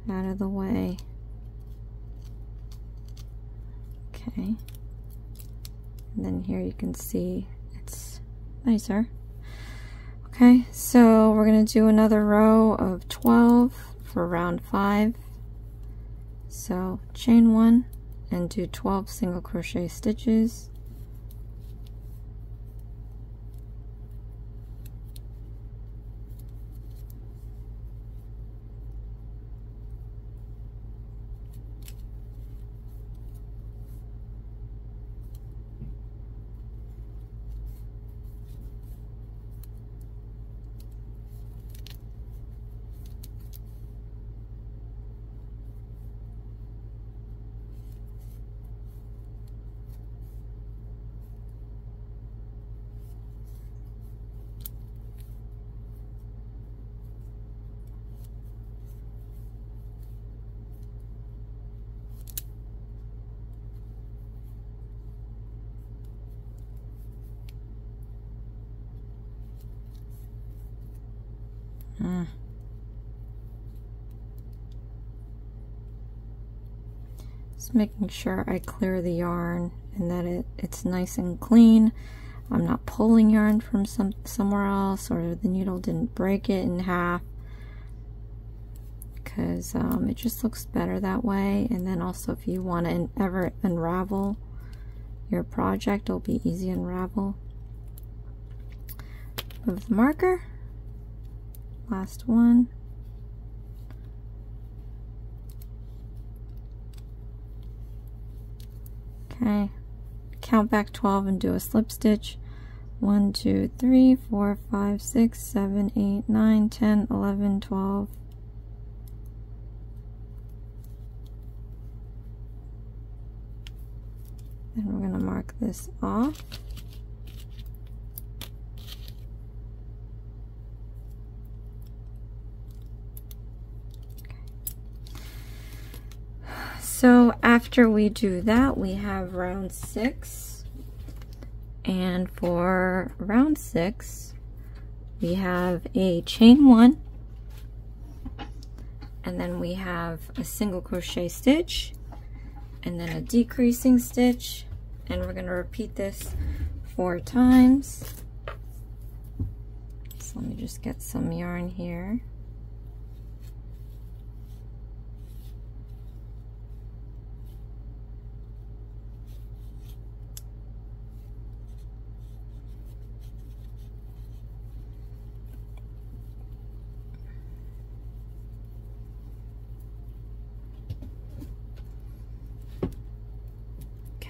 out of the way. Okay. And then here you can see it's nicer. Okay, so we're going to do another row of 12 for round 5. So chain 1 and do 12 single crochet stitches. Just making sure I clear the yarn and that it's nice and clean. I'm not pulling yarn from somewhere else, or the needle didn't break it in half, because it just looks better that way. And then also, if you want to ever unravel your project, it'll be easy to unravel. Move the marker. Last one. Okay, count back 12 and do a slip stitch. 1, 2, 3, 4, 5, 6, 7, 8, 9, 10, 11, 12. And we're going to mark this off. So after we do that, we have round 6, and for round 6 we have a chain 1, and then we have a single crochet stitch, and then a decreasing stitch, and we're going to repeat this 4 times. So let me just get some yarn here.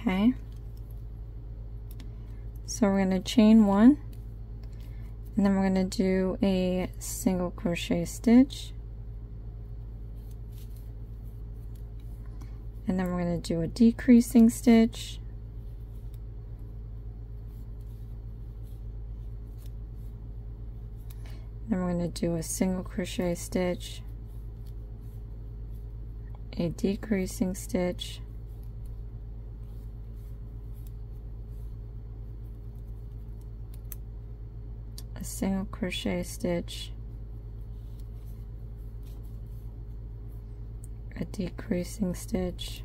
Okay, so we're going to chain 1, and then we're going to do a single crochet stitch, and then we're going to do a decreasing stitch, then we're going to do a single crochet stitch, a decreasing stitch, a single crochet stitch, decreasing stitch,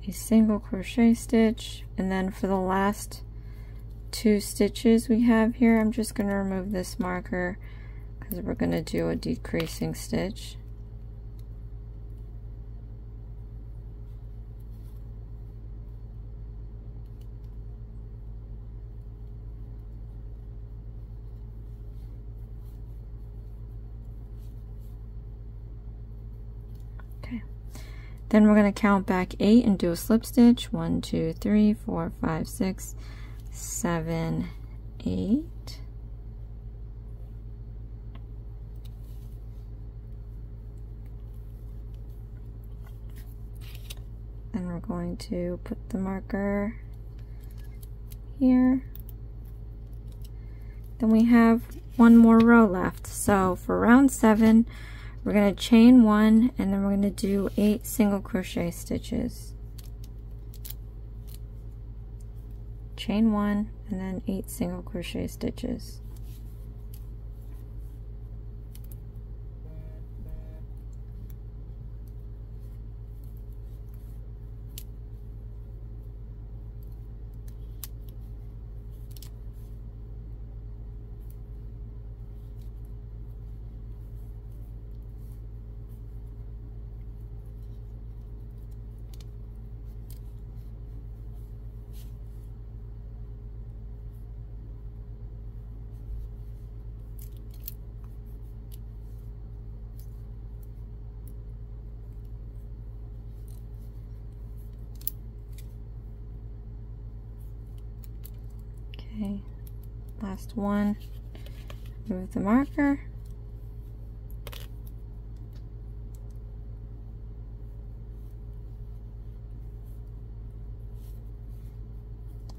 a single crochet stitch, and then for the last 2 stitches we have here, I'm just going to remove this marker because we're going to do a decreasing stitch. Then we're going to count back 8 and do a slip stitch. 1, 2, 3, 4, 5, 6, 7, 8. Then we're going to put the marker here. Then we have one more row left. So for round 7, we're going to chain 1 and then we're going to do 8 single crochet stitches. Chain 1 and then 8 single crochet stitches. Okay, last one, move the marker.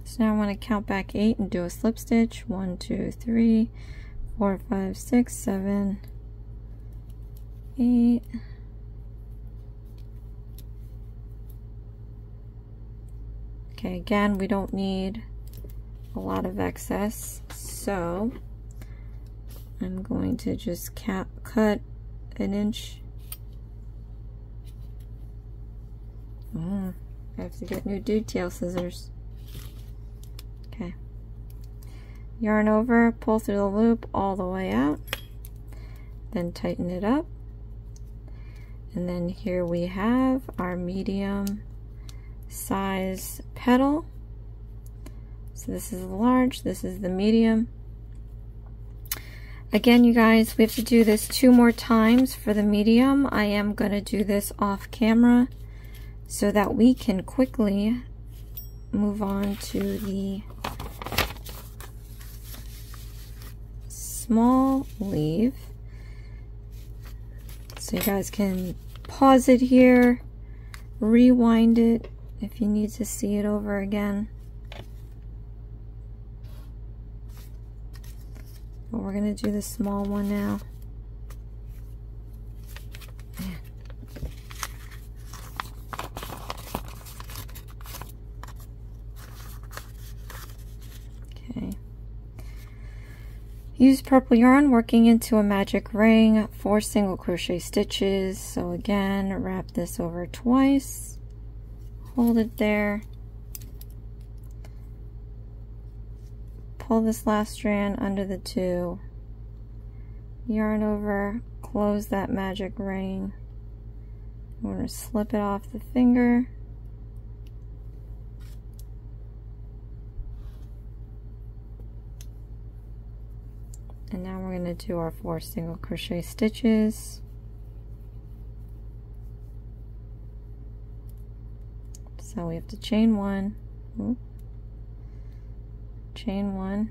So now I want to count back 8 and do a slip stitch. 1, 2, 3, 4, 5, 6, 7, 8. Okay, again, we don't need a lot of excess, so I'm going to just cut 1 inch. I have to get new detail scissors. Okay, yarn over, pull through the loop all the way out, then tighten it up, and then here we have our medium size petal. So this is the large, this is the medium. Again, you guys, we have to do this 2 more times for the medium. I am going to do this off camera so that we can quickly move on to the small leaf. So you guys can pause it here, rewind it if you need to see it over again. But we're going to do the small one now. Okay. Use purple yarn working into a magic ring, 4 single crochet stitches. So again, wrap this over twice, hold it there, pull this last strand under the 2, yarn over, close that magic ring. I'm going to slip it off the finger. And now we're going to do our 4 single crochet stitches. So we have to chain 1. Chain 1,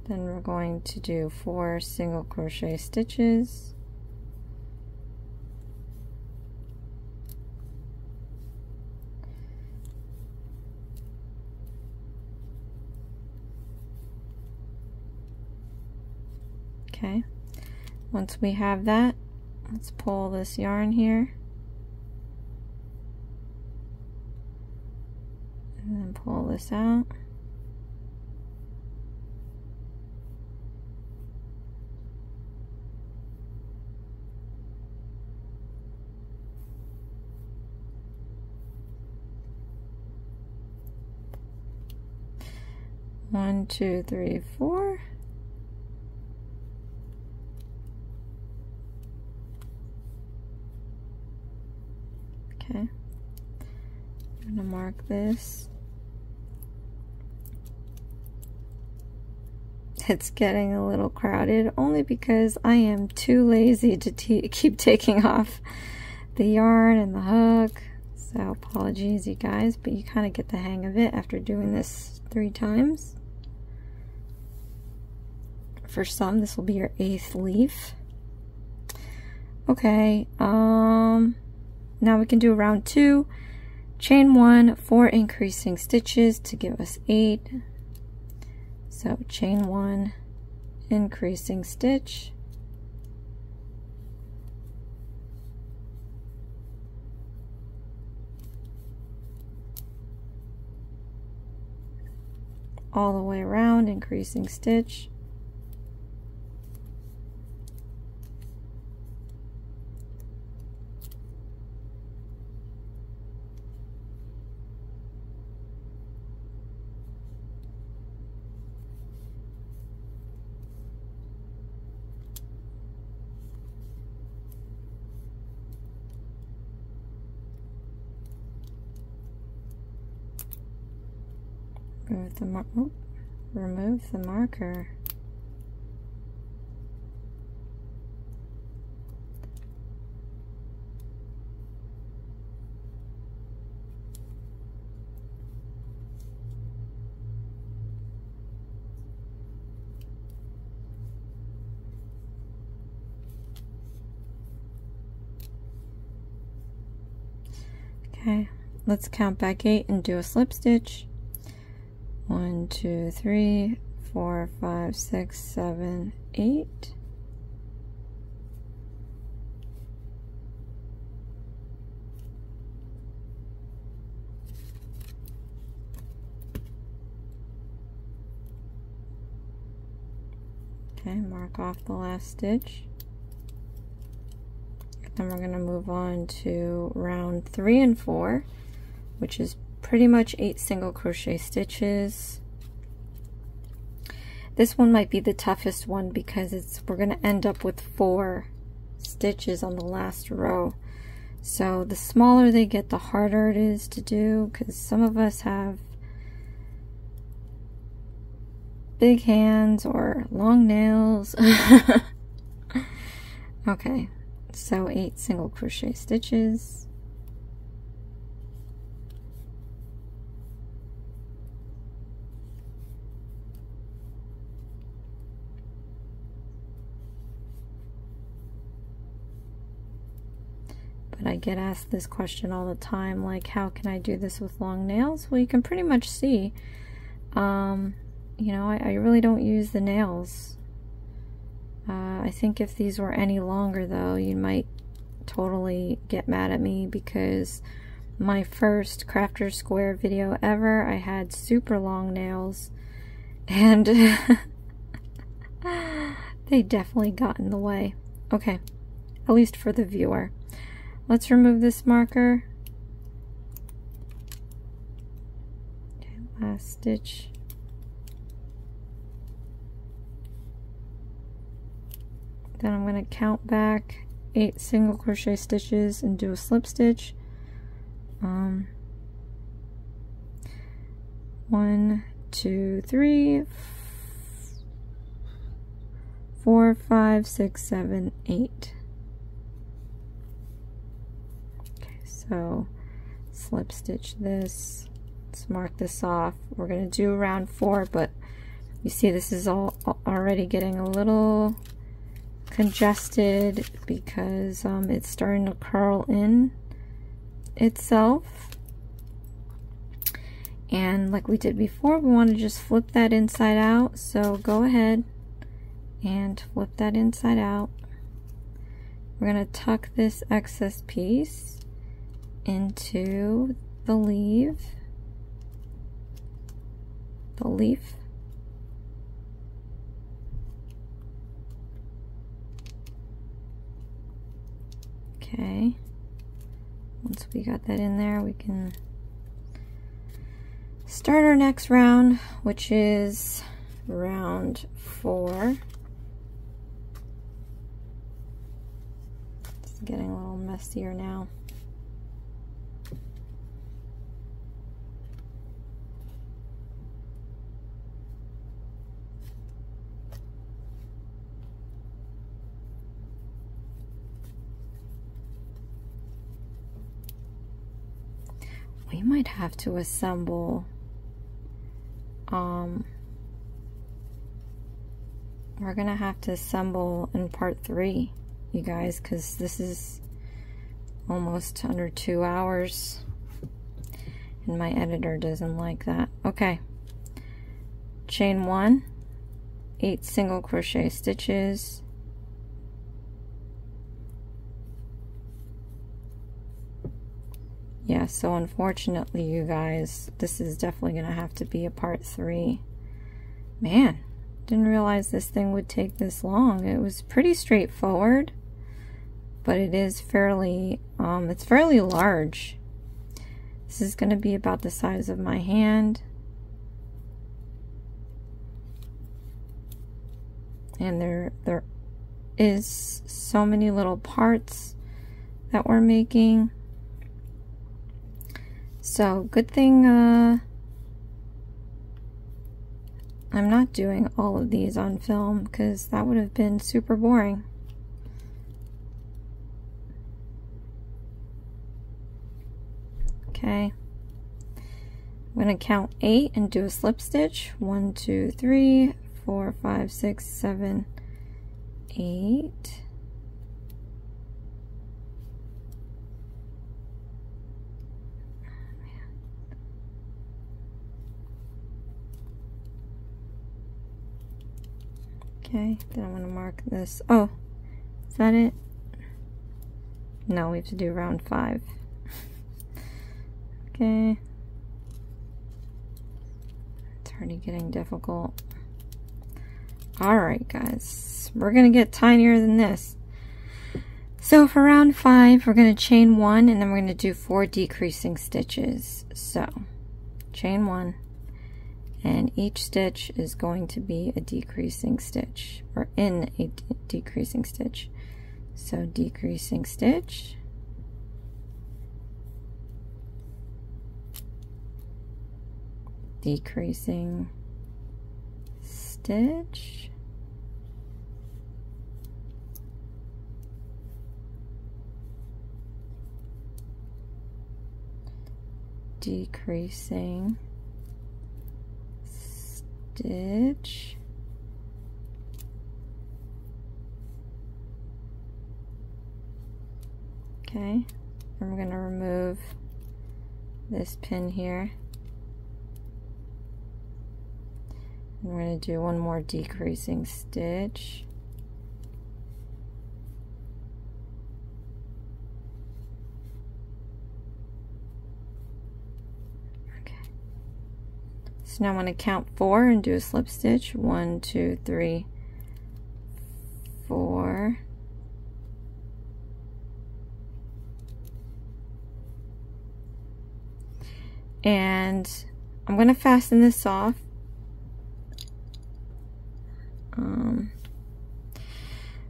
then we're going to do 4 single crochet stitches, okay. Once we have that, let's pull this yarn here and then pull this out. 1, 2, 3, 4. Okay. I'm going to mark this. It's getting a little crowded only because I am too lazy to keep taking off the yarn and the hook. So apologies, you guys, but you kind of get the hang of it after doing this 3 times. For some, this will be your 8th leaf. Okay, now we can do round 2. Chain 1, 4 increasing stitches to give us 8. So chain 1, increasing stitch, all the way around, increasing stitch, remove the marker. Okay, let's count back 8 and do a slip stitch. 1, 2, 3, 4, 5, 6, 7, 8. Okay, mark off the last stitch. Then we're going to move on to round 3 and 4, which is pretty much 8 single crochet stitches. This one might be the toughest one because we're going to end up with 4 stitches on the last row. So the smaller they get, the harder it is to do, because some of us have big hands or long nails. Okay, so 8 single crochet stitches. But I get asked this question all the time, like, how can I do this with long nails? Well, you can pretty much see. You know, I really don't use the nails. I think if these were any longer, though, you might totally get mad at me, because my first Crafter Square video ever, I had super long nails, and they definitely got in the way. Okay, at least for the viewer. Let's remove this marker. Okay, last stitch. Then I'm going to count back 8 single crochet stitches and do a slip stitch. 1, 2, 3, 4, 5, 6, 7, 8. Okay, so slip stitch this. Let's mark this off. We're going to do round 4, but you see this is all already getting a little congested because it's starting to curl in itself, and like we did before, we want to just flip that inside out. So go ahead and flip that inside out. We're going to tuck this excess piece into the leaf. Okay, once we got that in there, we can start our next round, which is round 4. It's getting a little messier now. We might have to assemble, we're gonna have to assemble in part 3, you guys, because this is almost under 2 hours, and my editor doesn't like that. Okay, chain 1, 8 single crochet stitches, yeah, so unfortunately, you guys, this is definitely going to have to be a part 3. Man, didn't realize this thing would take this long. It was pretty straightforward, but it is fairly, it's fairly large. This is going to be about the size of my hand. And there is so many little parts that we're making. So, good thing I'm not doing all of these on film, because that would have been super boring. Okay. I'm going to count 8 and do a slip stitch. 1, 2, 3, 4, 5, 6, 7, 8. Okay, then I'm going to mark this. Oh, is that it? No, we have to do round 5. Okay. It's already getting difficult. Alright, guys. We're going to get tinier than this. So for round 5, we're going to chain 1, and then we're going to do 4 decreasing stitches. So, chain 1. And each stitch is going to be a decreasing stitch, or in a decreasing stitch. So decreasing stitch, decreasing stitch, decreasing stitch, okay, and we're going to remove this pin here, and we're going to do one more decreasing stitch, so now I'm going to count 4 and do a slip stitch. 1, 2, 3, 4. And I'm going to fasten this off.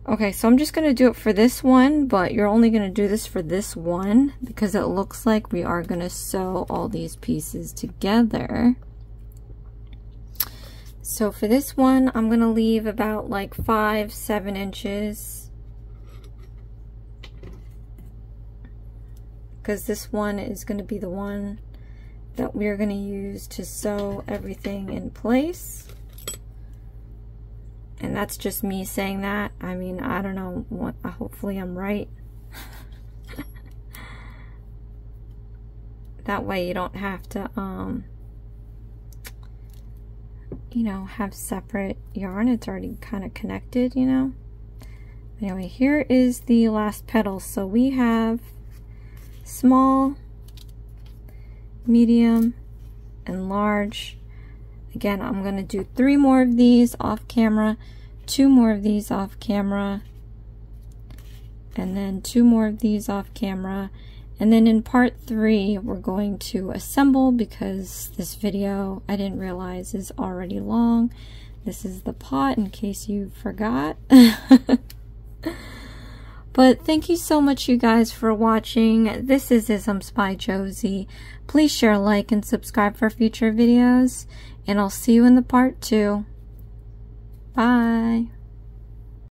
Okay, so I'm just going to do it for this one, but you're only going to do this for this one because it looks like we are going to sew all these pieces together. So for this one, I'm going to leave about like 5-7 inches, because this one is going to be the one that we're going to use to sew everything in place. And that's just me saying that. I mean, I don't know what, hopefully I'm right. That way you don't have to you know, have separate yarn. It's already kind of connected, you know. Anyway, here is the last petal. So we have small, medium, and large. Again, I'm going to do 3 more of these off camera, 2 more of these off camera, and then 2 more of these off camera, And then in part 3, we're going to assemble, because this video, I didn't realize, is already long. This is the pot, in case you forgot. But thank you so much, you guys, for watching. This is Isms by Josie. Please share, like, and subscribe for future videos. And I'll see you in the part 2. Bye.